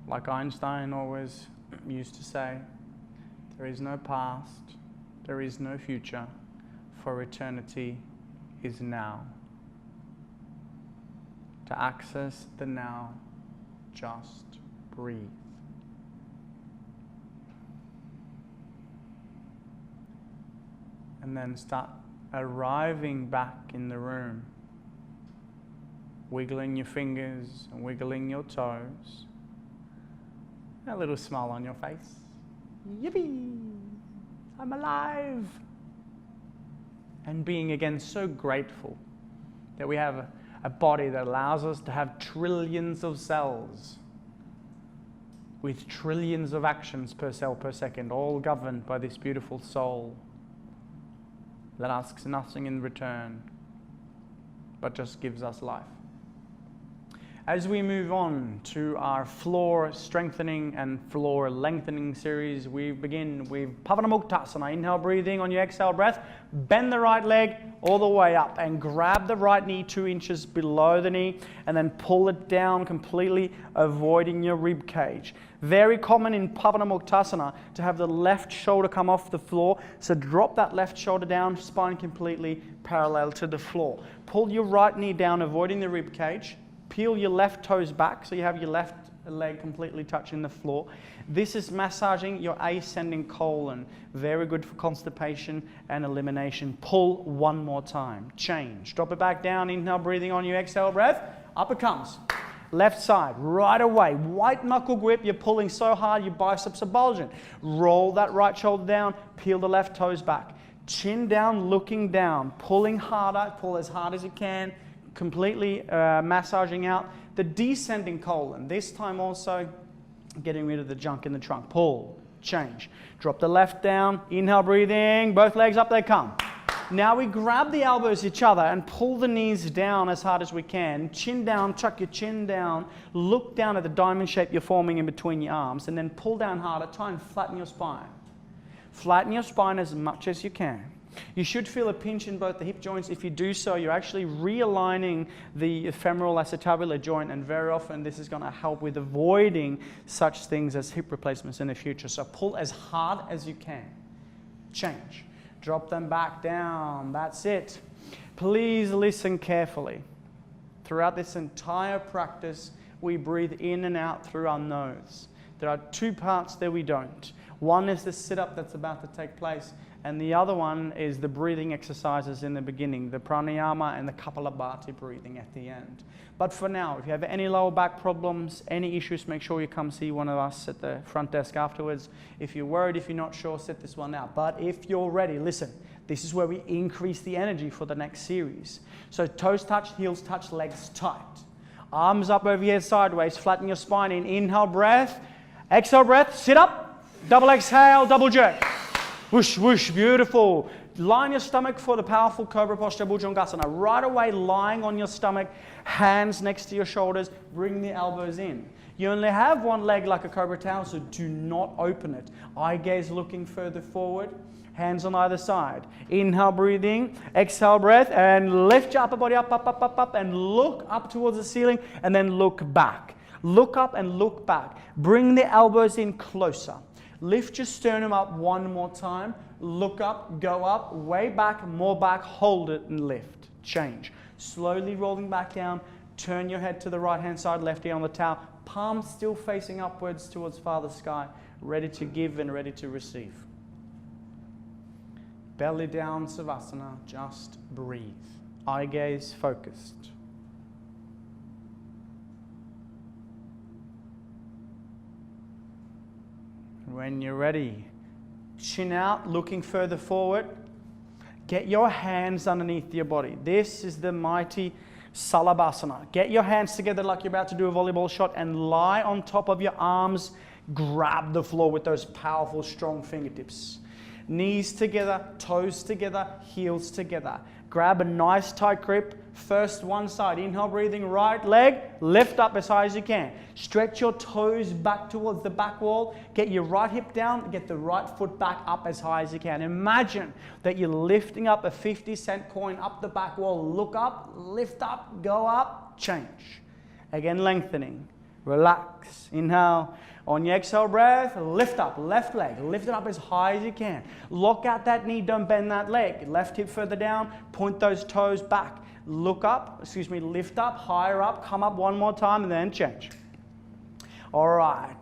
Like Einstein always used to say, there is no past, there is no future, for eternity is now. To access the now, just breathe. And then start arriving back in the room, wiggling your fingers and wiggling your toes, A little smile on your face. Yippee! I'm alive! And being again so grateful that we have a body that allows us to have trillions of cells with trillions of actions per cell per second, all governed by this beautiful soul that asks nothing in return, but just gives us life. As we move on to our floor strengthening and floor lengthening series, we begin with Pavanamuktasana. Inhale, breathing. On your exhale breath, bend the right leg all the way up and grab the right knee 2 inches below the knee and then pull it down completely, avoiding your rib cage. Very common in Pavanamuktasana to have the left shoulder come off the floor. So drop that left shoulder down, spine completely parallel to the floor. Pull your right knee down, avoiding the rib cage. Peel your left toes back so you have your left leg completely touching the floor. This is massaging your ascending colon. Very good for constipation and elimination. Pull one more time. Change. Drop it back down. Inhale, breathing. On your exhale breath. Up it comes. Left side, right away. White knuckle grip. You're pulling so hard your biceps are bulging. Roll that right shoulder down. Peel the left toes back. Chin down, looking down. Pulling harder. Pull as hard as you can. Completely massaging out the descending colon. This time also getting rid of the junk in the trunk. Pull, change. Drop the left down. Inhale, breathing. Both legs up, they come. Now we grab the elbows each other and pull the knees down as hard as we can. Chin down, chuck your chin down. Look down at the diamond shape you're forming in between your arms and then pull down harder. Try and flatten your spine. Flatten your spine as much as you can. You should feel a pinch in both the hip joints. If you do so, you're actually realigning the femoral acetabular joint, and very often this is going to help with avoiding such things as hip replacements in the future. So pull as hard as you can. Change. Drop them back down. That's it. Please listen carefully. Throughout this entire practice, we breathe in and out through our nose. There are 2 parts that we don't. One is the sit-up that's about to take place, and the other one is the breathing exercises in the beginning, the pranayama and the kapalabhati breathing at the end. But for now, if you have any lower back problems, any issues, make sure you come see one of us at the front desk afterwards. If you're worried, if you're not sure, sit this one out. But if you're ready, listen, this is where we increase the energy for the next series. So toes touch, heels touch, legs tight. Arms up over here sideways, flatten your spine in. Inhale, breath. Exhale, breath. Sit up. Double exhale, double jerk. Whoosh, whoosh, beautiful. Line your stomach for the powerful cobra posture, Bhujangasana. Right away, lying on your stomach, hands next to your shoulders, bring the elbows in. You only have one leg like a cobra towel, so do not open it. Eye gaze looking further forward, hands on either side. Inhale, breathing, exhale, breath, and lift your upper body up, up, up, up, up, and look up towards the ceiling, and then look back. Look up and look back. Bring the elbows in closer. Lift your sternum up one more time. Look up, go up, way back, more back, hold it and lift. Change. Slowly rolling back down. Turn your head to the right-hand side, left ear on the towel. Palms still facing upwards towards Father Sky. Ready to give and ready to receive. Belly down, Savasana. Just breathe. Eye gaze focused. When you're ready, chin out, looking further forward. Get your hands underneath your body. This is the mighty Salabhasana. Get your hands together like you're about to do a volleyball shot and lie on top of your arms. Grab the floor with those powerful, strong fingertips. Knees together, toes together, heels together. Grab a nice tight grip. First one side. Inhale, breathing, right leg. Lift up as high as you can. Stretch your toes back towards the back wall. Get your right hip down. Get the right foot back up as high as you can. Imagine that you're lifting up a 50-cent coin up the back wall. Look up, lift up, go up, change. Again, lengthening. Relax. Inhale. On your exhale breath, lift up, left leg, lift it up as high as you can. Lock out that knee, don't bend that leg. Left hip further down, point those toes back. Look up, lift up, higher up, come up one more time and then change. All right.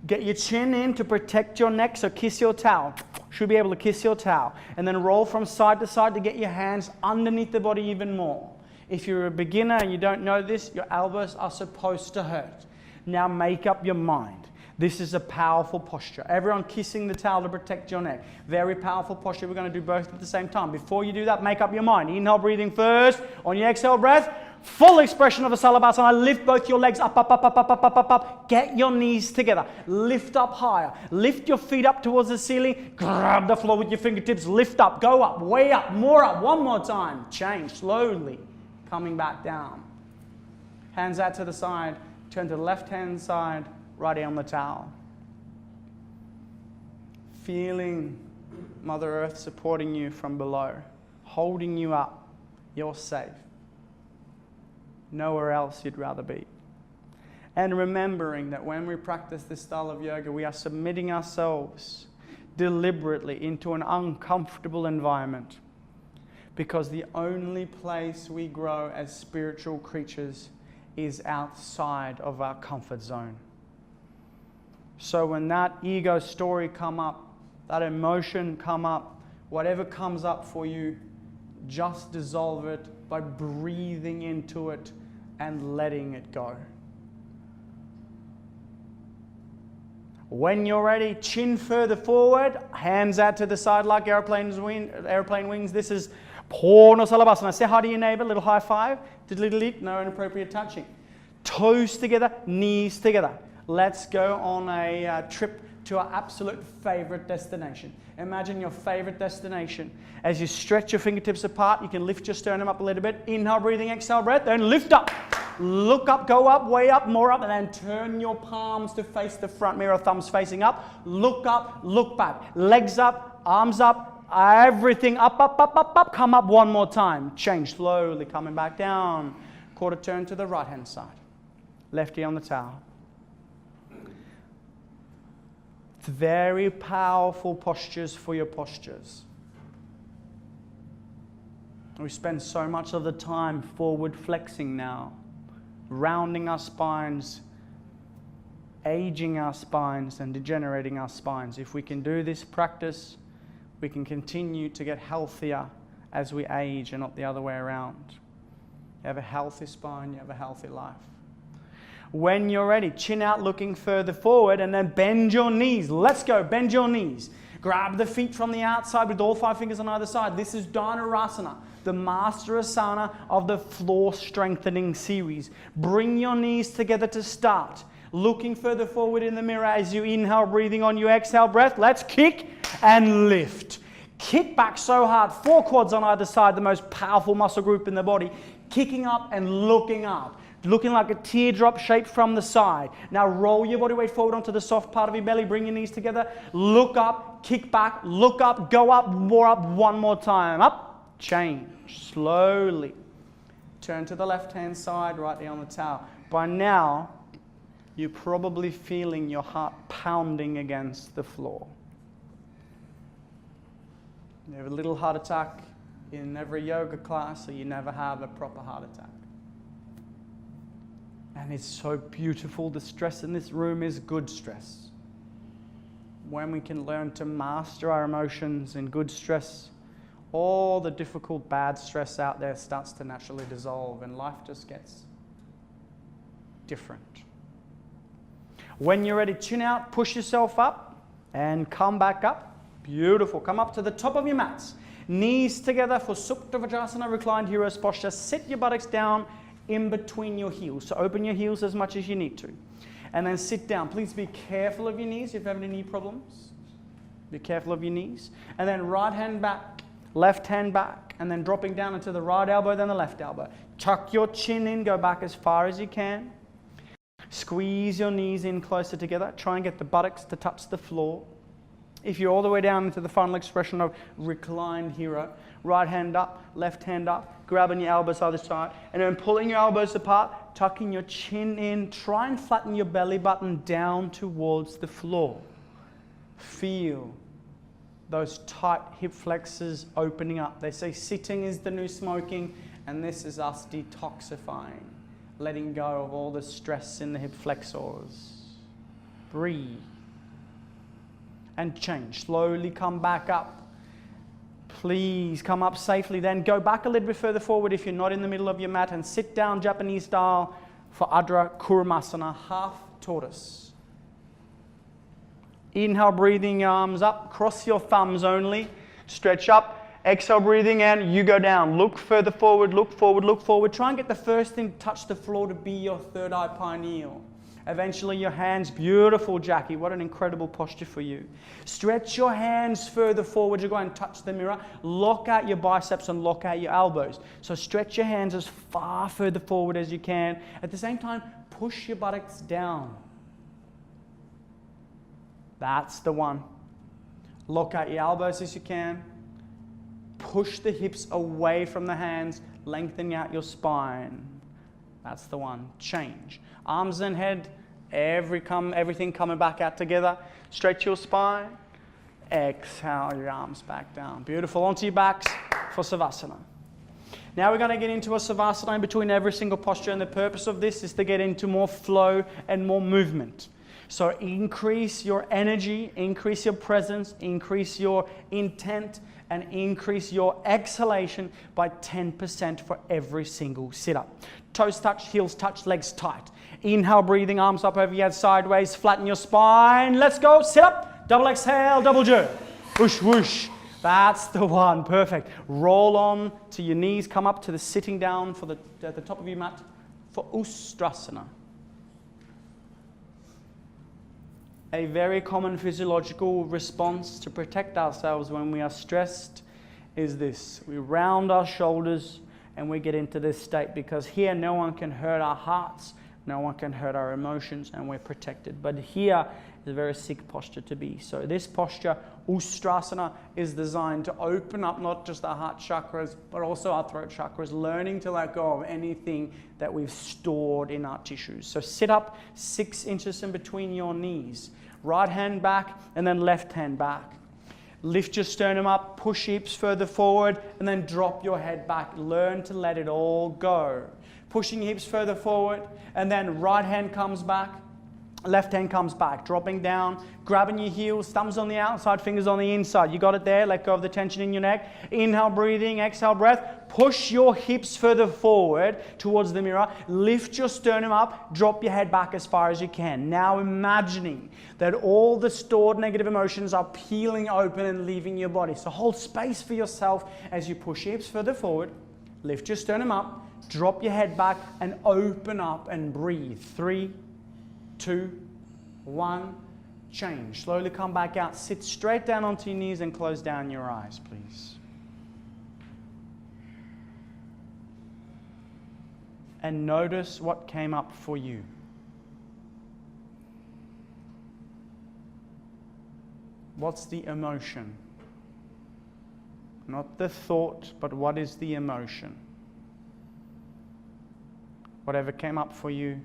Get your chin in to protect your neck, so kiss your towel. Should be able to kiss your towel. And then roll from side to side to get your hands underneath the body even more. If you're a beginner and you don't know this, your elbows are supposed to hurt. Now make up your mind. This is a powerful posture. Everyone kissing the towel to protect your neck. Very powerful posture. We're going to do both at the same time. Before you do that, make up your mind. Inhale, breathing first. On your exhale breath, full expression of a Salabhasana. Lift both your legs up, up, up, up, up, up, up, up, up. Get your knees together. Lift up higher. Lift your feet up towards the ceiling. Grab the floor with your fingertips. Lift up, go up, way up, more up. One more time. Change slowly. Coming back down. Hands out to the side. Turn to the left-hand side. Righty on the towel. Feeling Mother Earth supporting you from below, holding you up. You're safe. Nowhere else you'd rather be. And remembering that when we practice this style of yoga, we are submitting ourselves deliberately into an uncomfortable environment, because the only place we grow as spiritual creatures is outside of our comfort zone. So when that ego story come up, that emotion come up, whatever comes up for you, just dissolve it by breathing into it and letting it go. When you're ready, chin further forward, hands out to the side like airplane wings. This is Purna Salabhasana. Say hi to your neighbor, little high five. No inappropriate touching. Toes together, knees together. Let's go on a trip to our absolute favorite destination. Imagine your favorite destination. As you stretch your fingertips apart, you can lift your sternum up a little bit. Inhale, breathing, exhale, breath, then lift up. Look up, go up, way up, more up, and then turn your palms to face the front mirror, thumbs facing up. Look up, look back. Legs up, arms up, everything up, up, up, up, up. Come up one more time. Change slowly, coming back down. Quarter turn to the right-hand side. Lefty on the towel. It's very powerful postures for your postures. We spend so much of the time forward flexing now, rounding our spines, aging our spines and degenerating our spines. If we can do this practice, we can continue to get healthier as we age and not the other way around. You have a healthy spine, you have a healthy life. When you're ready, chin out, looking further forward, and then bend your knees. Let's go, bend your knees. Grab the feet from the outside with all 5 fingers on either side. This is Dhanurasana, the master asana of the floor strengthening series. Bring your knees together to start. Looking further forward in the mirror as you inhale, breathing on your exhale breath. Let's kick and lift. Kick back so hard, 4 quads on either side, the most powerful muscle group in the body. Kicking up and looking up. Looking like a teardrop shape from the side. Now roll your body weight forward onto the soft part of your belly. Bring your knees together. Look up, kick back, look up, go up, more up, one more time. Up, change, slowly. Turn to the left-hand side, right there on the towel. By now, you're probably feeling your heart pounding against the floor. You have a little heart attack in every yoga class, or you never have a proper heart attack. And it's so beautiful. The stress in this room is good stress. When we can learn to master our emotions in good stress, all the difficult, bad stress out there starts to naturally dissolve and life just gets different. When you're ready, chin out, push yourself up and come back up. Beautiful. Come up to the top of your mats. Knees together for Supta Vajrasana, reclined hero's posture. Sit your buttocks down in between your heels. So open your heels as much as you need to. And then sit down. Please be careful of your knees if you have any knee problems. Be careful of your knees. And then right hand back, left hand back, and then dropping down into the right elbow, then the left elbow. Tuck your chin in, go back as far as you can. Squeeze your knees in closer together. Try and get the buttocks to touch the floor. If you're all the way down into the final expression of reclined hero, right hand up, left hand up, grabbing your elbows either side, and then pulling your elbows apart, tucking your chin in. Try and flatten your belly button down towards the floor. Feel those tight hip flexors opening up. They say sitting is the new smoking, and this is us detoxifying, letting go of all the stress in the hip flexors. Breathe. And change. Slowly come back up. Please come up safely. Then go back a little bit further forward if you're not in the middle of your mat, and sit down Japanese style for Ardha Kurmasana, half tortoise. Inhale, breathing your arms up. Cross your thumbs only. Stretch up. Exhale, breathing in. You go down. Look further forward, look forward, look forward. Try and get the first thing to touch the floor to be your third eye pineal. Eventually your hands, beautiful, Jackie. What an incredible posture for you. Stretch your hands further forward. You go and touch the mirror. Lock out your biceps and lock out your elbows. So stretch your hands as far further forward as you can. At the same time, push your buttocks down. That's the one. Lock out your elbows as you can. Push the hips away from the hands. Lengthen out your spine. That's the one. Change. Arms and head, everything coming back out together. Stretch your spine. Exhale your arms back down. Beautiful. Onto your backs for Savasana. Now we're going to get into a Savasana in between every single posture, and the purpose of this is to get into more flow and more movement. So increase your energy, increase your presence, increase your intent, and increase your exhalation by 10% for every single sit-up. Toes touch, heels touch, legs tight. Inhale, breathing, arms up over your head, sideways, flatten your spine. Let's go, sit up, double exhale, double jerk. Whoosh, whoosh. That's the one, perfect. Roll on to your knees, come up to the sitting down at the top of your mat for Ustrasana. A very common physiological response to protect ourselves when we are stressed is this. We round our shoulders and we get into this state because here no one can hurt our hearts, no one can hurt our emotions, and we're protected. But here is a very sick posture to be. So this posture, Ustrasana, is designed to open up not just our heart chakras, but also our throat chakras, learning to let go of anything that we've stored in our tissues. So sit up 6 inches in between your knees. Right hand back and then left hand back. Lift your sternum up, push hips further forward, and then drop your head back. Learn to let it all go. Pushing hips further forward, and then right hand comes back, left hand comes back. Dropping down, grabbing your heels, thumbs on the outside, fingers on the inside. You got it there. Let go of the tension in your neck. Inhale, breathing, exhale, breath. Push your hips further forward towards the mirror. Lift your sternum up. Drop your head back as far as you can. Now imagining that all the stored negative emotions are peeling open and leaving your body. So hold space for yourself as you push your hips further forward. Lift your sternum up. Drop your head back and open up and breathe. 3, 2, 1. Change. Slowly come back out. Sit straight down onto your knees and close down your eyes, please. And notice what came up for you. What's the emotion? Not the thought, but what is the emotion? Whatever came up for you,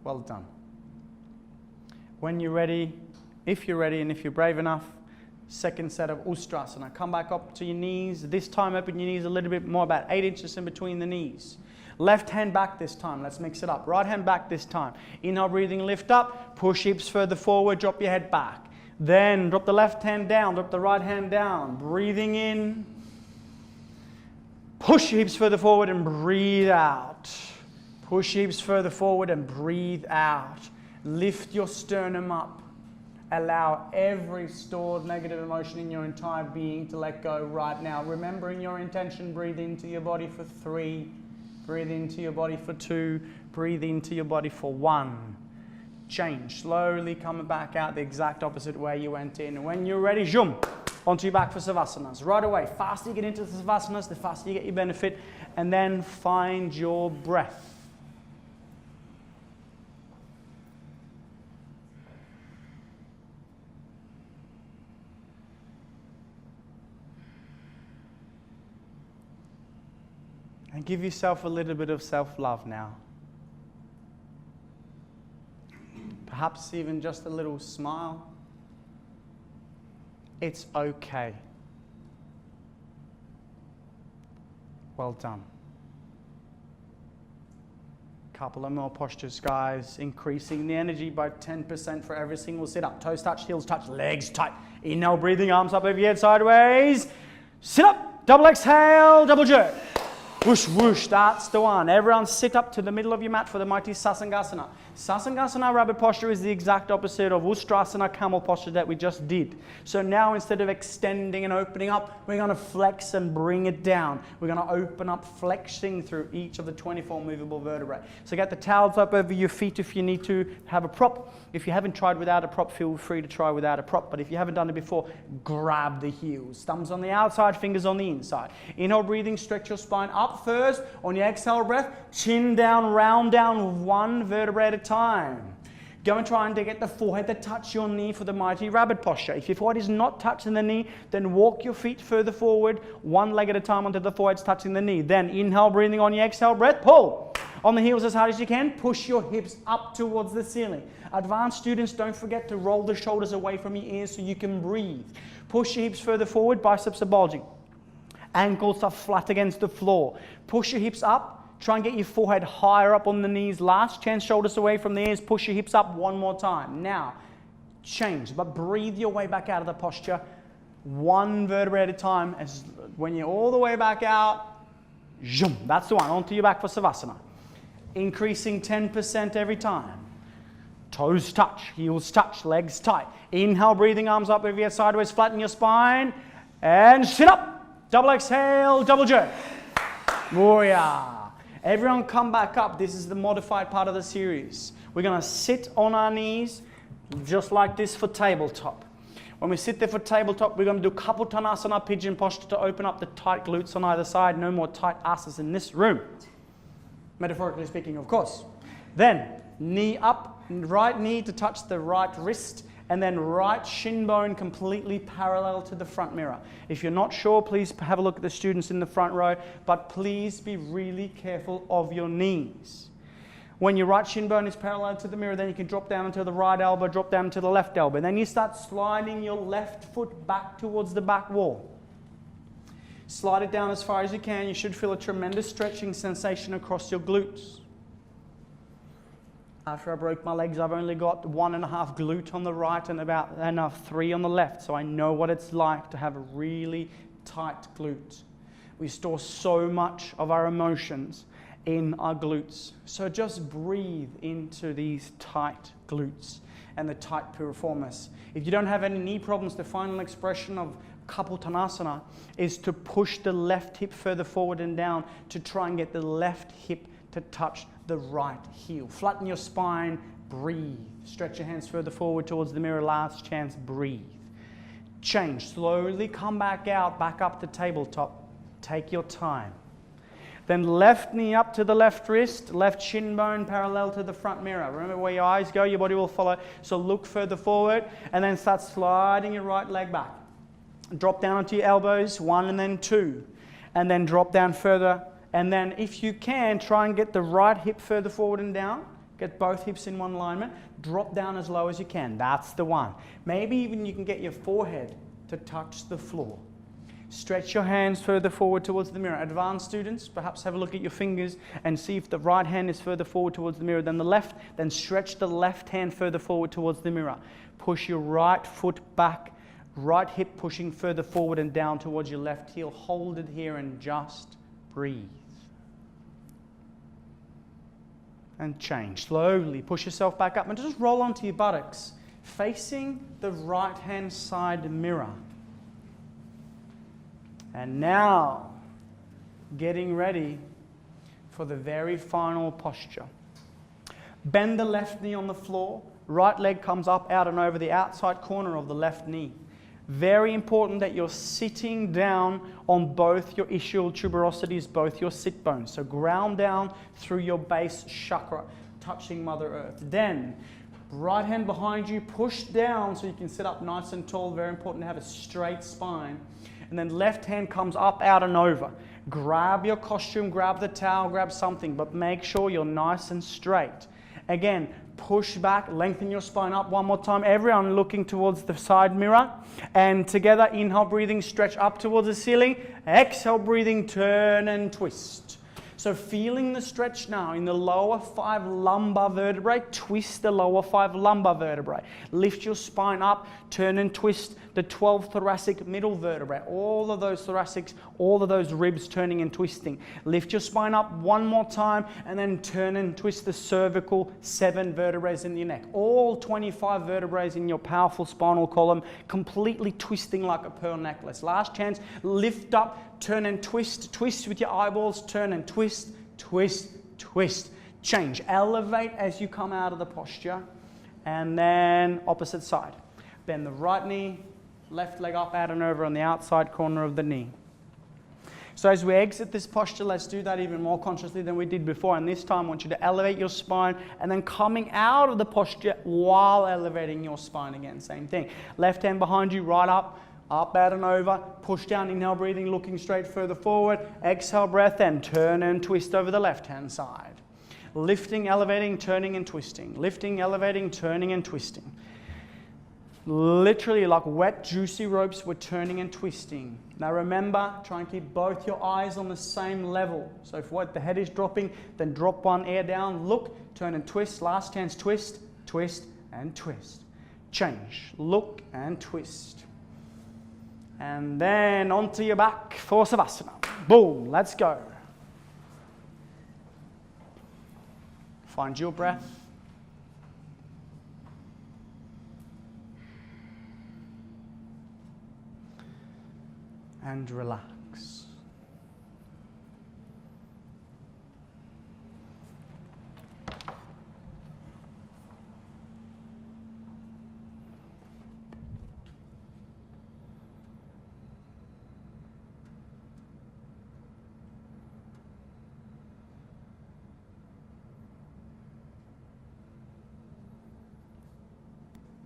well done. When you're ready, if you're ready and if you're brave enough, second set of Ustrasana. Come back up to your knees. This time open your knees a little bit more, about 8 inches in between the knees. Left hand back this time. Let's mix it up. Right hand back this time. Inhale, breathing, lift up. Push hips further forward. Drop your head back. Then drop the left hand down. Drop the right hand down. Breathing in. Push your hips further forward and breathe out. Push your hips further forward and breathe out. Lift your sternum up. Allow every stored negative emotion in your entire being to let go right now. Remembering your intention, breathe into your body for 3. Breathe into your body for 2. Breathe into your body for 1. Change. Slowly coming back out the exact opposite way you went in. When you're ready, zoom onto your back for Savasanas. Right away. Faster you get into the Savasanas, the faster you get your benefit. And then find your breath. And give yourself a little bit of self-love now. Perhaps even just a little smile. It's okay. Well done. Couple of more postures, guys. Increasing the energy by 10% for every single sit-up. Toes touch, heels touch, legs tight. Inhale, breathing, arms up over your head, sideways. Sit up, double exhale, double jerk. Whoosh, whoosh, that's the one. Everyone sit up to the middle of your mat for the mighty Sasangasana. Sasangasana rabbit posture is the exact opposite of Ustrasana camel posture that we just did. So now instead of extending and opening up, we're going to flex and bring it down. We're going to open up, flexing through each of the 24 movable vertebrae. So get the towels up over your feet if you need to have a prop. If you haven't tried without a prop, feel free to try without a prop. But if you haven't done it before, grab the heels. Thumbs on the outside, fingers on the inside. Inhale, breathing, stretch your spine up first. On your exhale breath, chin down, round down, one vertebrae at a time. Go and try and get the forehead to touch your knee for the mighty rabbit posture. If your forehead is not touching the knee, then walk your feet further forward, one leg at a time until the forehead's touching the knee. Then inhale, breathing on your exhale breath, pull. On the heels as hard as you can, push your hips up towards the ceiling. Advanced students, don't forget to roll the shoulders away from your ears so you can breathe. Push your hips further forward, biceps are bulging. Ankles are flat against the floor. Push your hips up. Try and get your forehead higher up on the knees. Last chance, shoulders away from the ears. Push your hips up one more time. Now, change, but breathe your way back out of the posture. One vertebrae at a time. As when you're all the way back out, zoom, that's the one. Onto your back for Savasana. Increasing 10% every time. Toes touch, heels touch, legs tight. Inhale, breathing, arms up over your sideways, flatten your spine. And sit up. Double exhale, double jerk. Warrior. Everyone come back up. This is the modified part of the series. We're going to sit on our knees just like this for tabletop. When we sit there for tabletop, we're going to do Kapotanasana pigeon posture to open up the tight glutes on either side. No more tight asses in this room. Metaphorically speaking, of course. Then, knee up, right knee to touch the right wrist, and then right shin bone completely parallel to the front mirror. If you're not sure, please have a look at the students in the front row, but please be really careful of your knees. When your right shin bone is parallel to the mirror, then you can drop down into the right elbow, drop down to the left elbow. Then you start sliding your left foot back towards the back wall. Slide it down as far as you can. You should feel a tremendous stretching sensation across your glutes. After I broke my legs, I've only got 1.5 glute on the right and about 3 on the left. So I know what it's like to have a really tight glute. We store so much of our emotions in our glutes. So just breathe into these tight glutes and the tight piriformis. If you don't have any knee problems, the final expression of Kapotanasana is to push the left hip further forward and down to try and get the left hip to touch the right heel. Flatten your spine, breathe. Stretch your hands further forward towards the mirror. Last chance, breathe. Change. Slowly come back out, back up to tabletop. Take your time. Then left knee up to the left wrist, left shin bone parallel to the front mirror. Remember where your eyes go, your body will follow. So look further forward and then start sliding your right leg back. Drop down onto your elbows, 1 and then 2. And then drop down further. And then if you can, try and get the right hip further forward and down. Get both hips in one alignment. Drop down as low as you can. That's the one. Maybe even you can get your forehead to touch the floor. Stretch your hands further forward towards the mirror. Advanced students, perhaps have a look at your fingers and see if the right hand is further forward towards the mirror than the left. Then stretch the left hand further forward towards the mirror. Push your right foot back. Right hip pushing further forward and down towards your left heel. Hold it here and just breathe. And change. Slowly push yourself back up and just roll onto your buttocks, facing the right-hand side mirror. And now, getting ready for the very final posture. Bend the left knee on the floor. Right leg comes up, out and over the outside corner of the left knee. Very important that you're sitting down on both your ischial tuberosities, both your sit bones. So ground down through your base chakra, touching Mother Earth. Then, right hand behind you, push down so you can sit up nice and tall. Very important to have a straight spine. And then left hand comes up, out and over. Grab your costume, grab the towel, grab something, but make sure you're nice and straight. Again, push back, lengthen your spine up one more time. Everyone looking towards the side mirror. And together, inhale, breathing, stretch up towards the ceiling. Exhale, breathing, turn and twist. So feeling the stretch now in the lower 5 lumbar vertebrae, twist the lower 5 lumbar vertebrae. Lift your spine up, turn and twist the 12 thoracic middle vertebrae. All of those thoracics, all of those ribs turning and twisting. Lift your spine up one more time and then turn and twist the cervical 7 vertebrae in your neck. All 25 vertebrae in your powerful spinal column, completely twisting like a pearl necklace. Last chance, lift up, turn and twist. Twist with your eyeballs, turn and twist, twist, twist. Change, elevate as you come out of the posture. And then opposite side. Bend the right knee, left leg up, out and over on the outside corner of the knee. So as we exit this posture, let's do that even more consciously than we did before. And this time I want you to elevate your spine and then coming out of the posture while elevating your spine again. Same thing. Left hand behind you, right up, up, out and over. Push down, inhale, breathing, looking straight further forward. Exhale, breath, and turn and twist over the left hand side. Lifting, elevating, turning and twisting. Lifting, elevating, turning and twisting. Literally like wet, juicy ropes, we're turning and twisting. Now remember, try and keep both your eyes on the same level. So if the head is dropping, then drop one ear down. Look, turn and twist. Last chance, twist, twist, and twist. Change, look, and twist. And then onto your back for Savasana. Boom, let's go. Find your breath. And relax.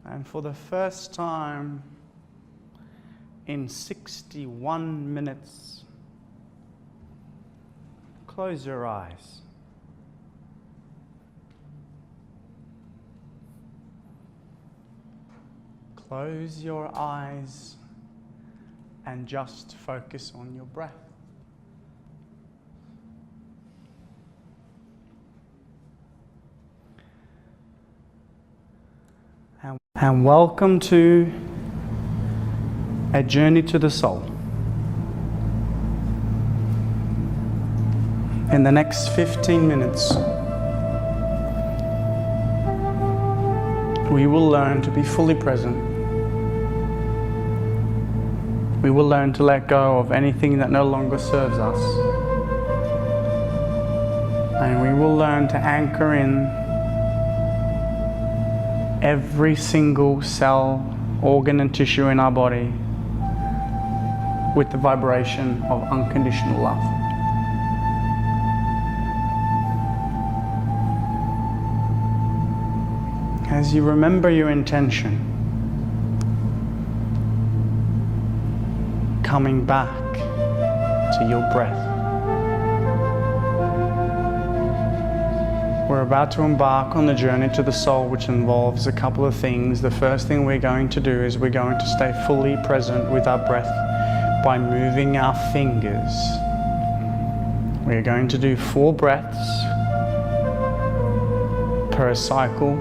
And for the first time in 61 minutes, close your eyes. Close your eyes and just focus on your breath. And welcome to a journey to the soul. In the next 15 minutes, we will learn to be fully present. We will learn to let go of anything that no longer serves us. And we will learn to anchor in every single cell, organ and tissue in our body with the vibration of unconditional love. As you remember your intention, coming back to your breath. We're about to embark on the journey to the soul, which involves a couple of things. The first thing we're going to do is we're going to stay fully present with our breath by moving our fingers. We're going to do 4 breaths per cycle,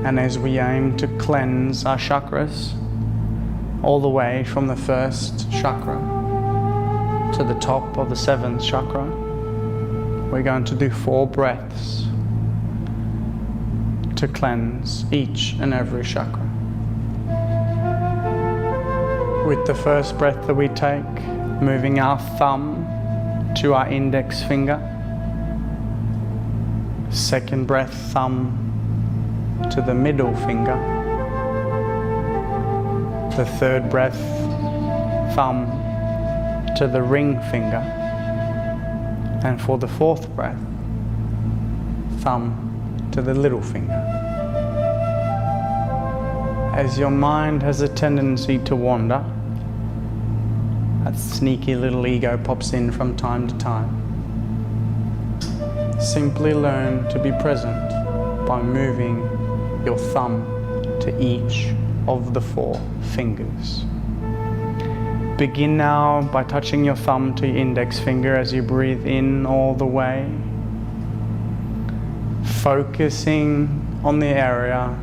and as we aim to cleanse our chakras all the way from the first chakra to the top of the 7th chakra, we're going to do 4 breaths to cleanse each and every chakra. With the first breath that we take, moving our thumb to our index finger. Second breath, thumb to the middle finger. The third breath, thumb to the ring finger. And for the 4th breath, thumb to the little finger. As your mind has a tendency to wander, that sneaky little ego pops in from time to time. Simply learn to be present by moving your thumb to each of the 4 fingers. Begin now by touching your thumb to your index finger as you breathe in all the way, focusing on the area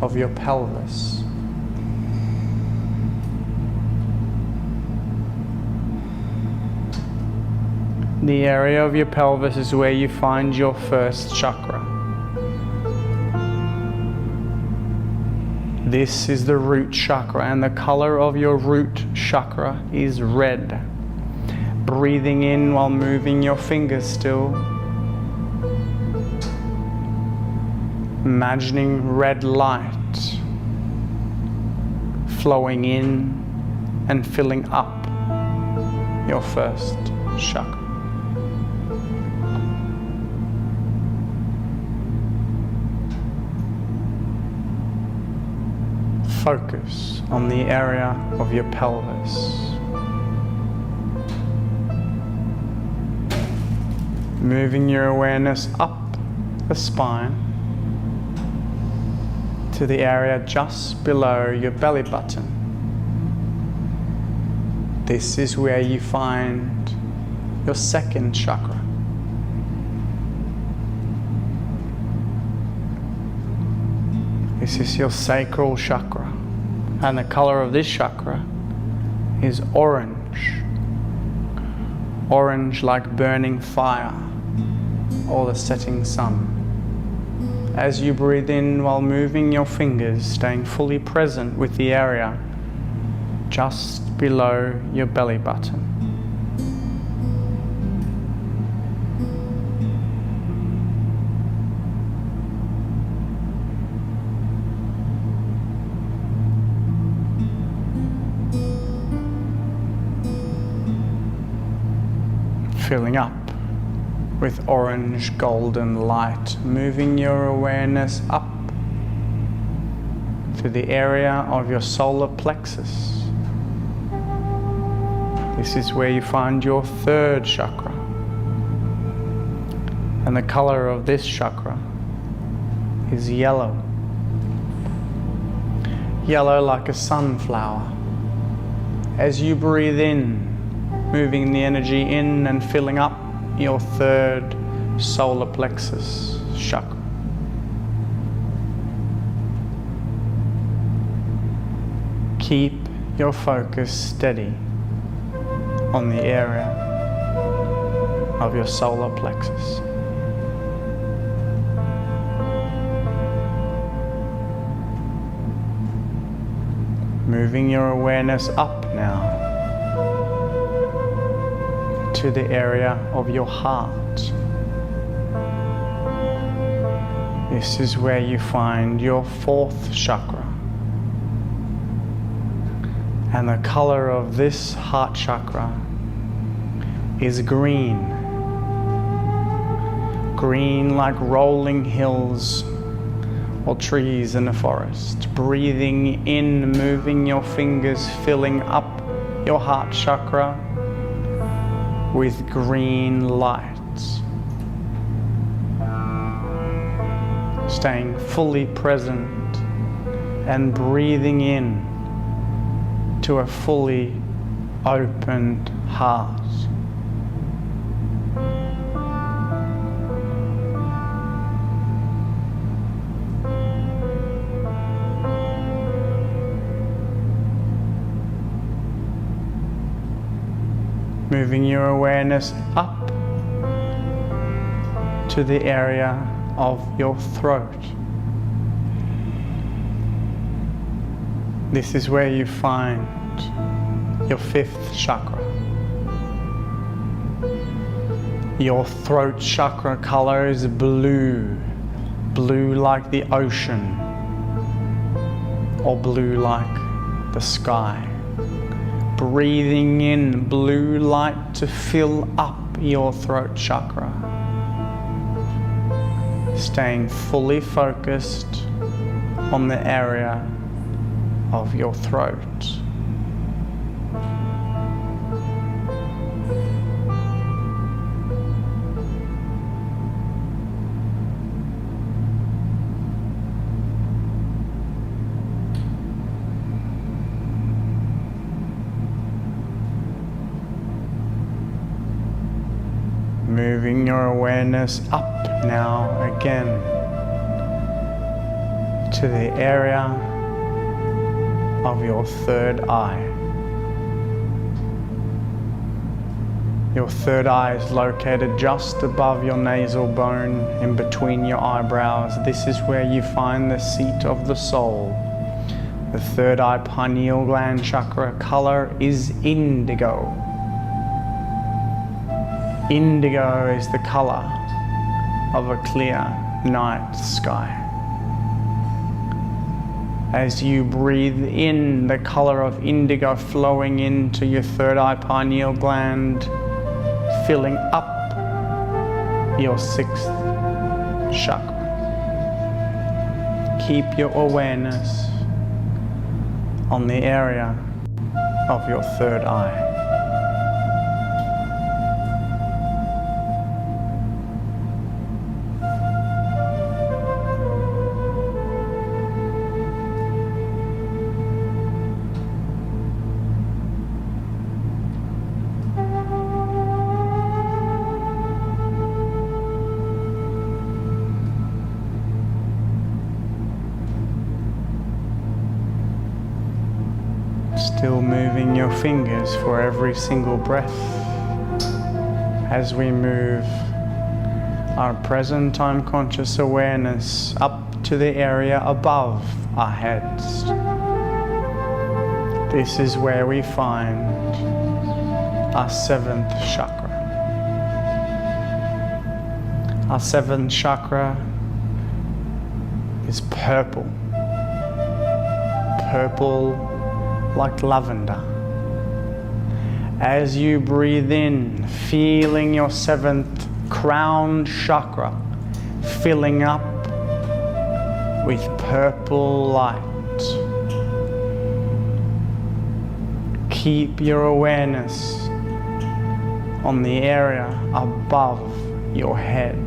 of your pelvis. The area of your pelvis is where you find your first chakra. This is the root chakra, and the color of your root chakra is red. Breathing in while moving your fingers still. Imagining red light flowing in and filling up your first chakra. Focus on the area of your pelvis. Moving your awareness up the spine to the area just below your belly button. This is where you find your second chakra. This is your sacral chakra, and the color of this chakra is orange. Orange like burning fire or the setting sun. As you breathe in while moving your fingers, staying fully present with the area just below your belly button. Filling up with orange golden light, moving your awareness up to the area of your solar plexus. This is where you find your third chakra, and the color of this chakra is yellow. Yellow like a sunflower. As you breathe in, moving the energy in and filling up your third solar plexus chakra. Keep your focus steady on the area of your solar plexus. Moving your awareness up now to the area of your heart. This is where you find your fourth chakra. And the color of this heart chakra is green. Green like rolling hills or trees in a forest. Breathing in, moving your fingers, filling up your heart chakra with green light. Staying fully present and breathing in to a fully opened heart. Moving your awareness up to the area of your throat. This is where you find your fifth chakra. Your throat chakra color is blue, blue like the ocean, or blue like the sky. Breathing in blue light to fill up your throat chakra. Staying fully focused on the area of your throat. moving your awareness up now again to the area of your third eye. Your third eye is located just above your nasal bone, in between your eyebrows. This is where you find the seat of the soul. The third eye pineal gland chakra color is indigo. Indigo is the color of a clear night sky. As you breathe in the color of indigo flowing into your third eye pineal gland, filling up your sixth chakra. Keep your awareness on the area of your third eye. Still moving your fingers for every single breath as we move our present time conscious awareness up to the area above our heads. This is where we find our seventh chakra. Our seventh chakra is purple. Purple like lavender. As you breathe in, feeling your seventh crown chakra filling up with purple light. Keep your awareness on the area above your head.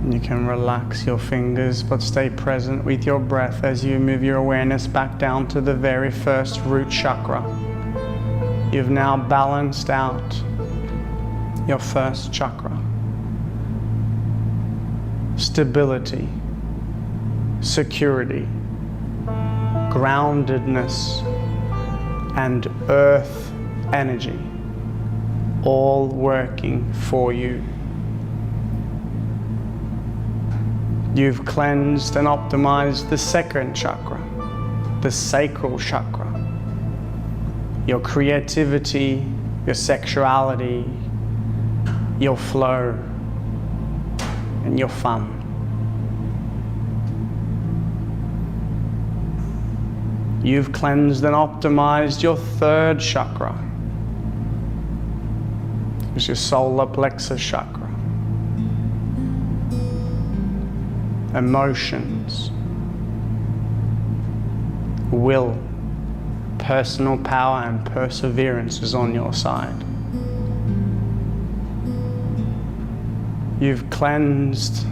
You can relax your fingers, but stay present with your breath as you move your awareness back down to the very first root chakra. You've now balanced out your first chakra. Stability, security, groundedness, and earth energy, all working for you. You've cleansed and optimized the second chakra, the sacral chakra. Your creativity, your sexuality, your flow, and your fun. You've cleansed and optimized your third chakra. It's your solar plexus chakra. Emotions, will, personal power, and perseverance is on your side. You've cleansed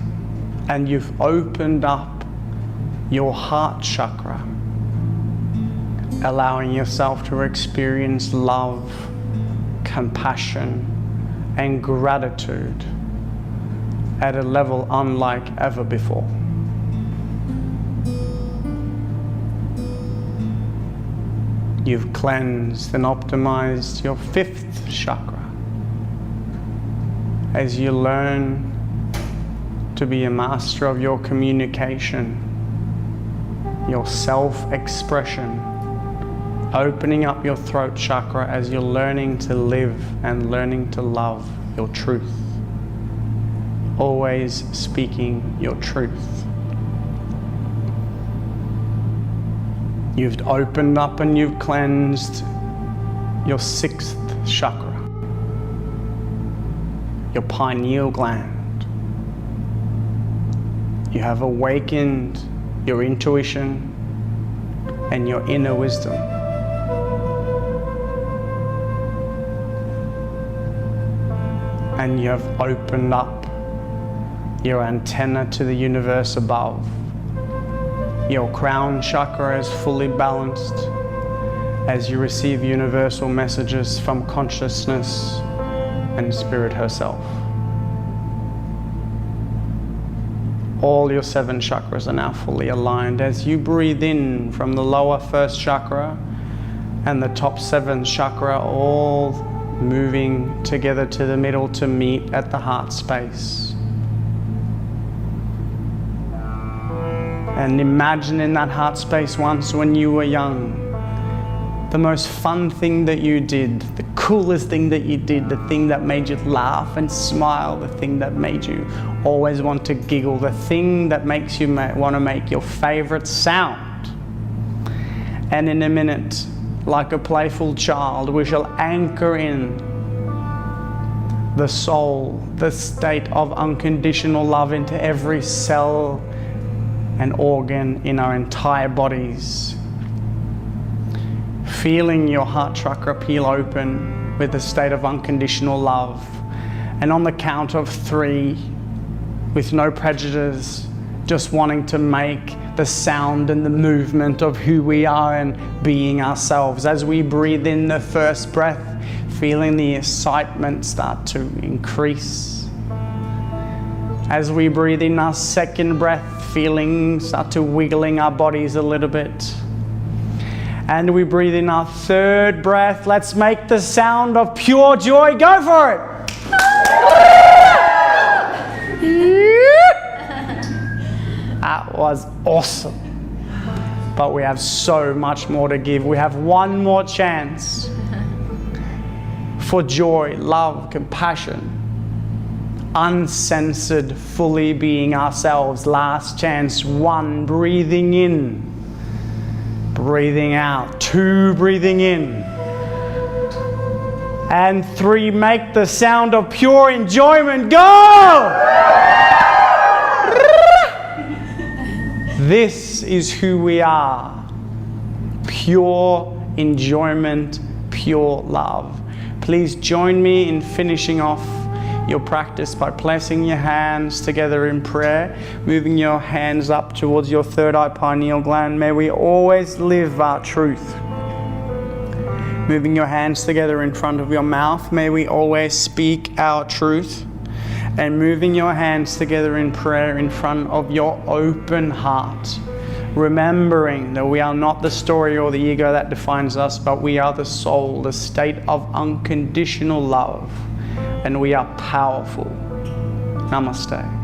and you've opened up your heart chakra, allowing yourself to experience love, compassion, and gratitude at a level unlike ever before. You've cleansed and optimized your fifth chakra as you learn to be a master of your communication, your self-expression, opening up your throat chakra as you're learning to live and learning to love your truth. Always speaking your truth. You've opened up and you've cleansed your sixth chakra, your pineal gland. You have awakened your intuition and your inner wisdom. and you have opened up your antenna to the universe above. Your crown chakra is fully balanced as you receive universal messages from consciousness and Spirit herself. All your 7 chakras are now fully aligned. As you breathe in from the lower first chakra and the top 7th chakra, all moving together to the middle to meet at the heart space. And imagine in that heart space once when you were young, the most fun thing that you did, the coolest thing that you did, the thing that made you laugh and smile, the thing that made you always want to giggle, the thing that makes you want to make your favorite sound. And in a minute, like a playful child, we shall anchor in the soul, the state of unconditional love into every cell and organ in our entire bodies. Feeling your heart chakra peel open with a state of unconditional love. And on the count of 3, with no prejudice, just wanting to make the sound and the movement of who we are and being ourselves. As we breathe in the first breath, feeling the excitement start to increase. As we breathe in our second breath, feeling start to wiggling our bodies a little bit. And we breathe in our third breath. Let's make the sound of pure joy. Go for it. That was awesome. But we have so much more to give. We have one more chance for joy, love, compassion, uncensored, fully being ourselves. Last chance. 1, breathing in. Breathing out. 2, breathing in. And 3, make the sound of pure enjoyment. Go! This is who we are. Pure enjoyment, pure love. Please join me in finishing off your practice by placing your hands together in prayer, moving your hands up towards your third eye pineal gland. May we always live our truth. Moving your hands together in front of your mouth, may we always speak our truth. And moving your hands together in prayer in front of your open heart, remembering that we are not the story or the ego that defines us, but we are the soul, the state of unconditional love. And we are powerful. Namaste.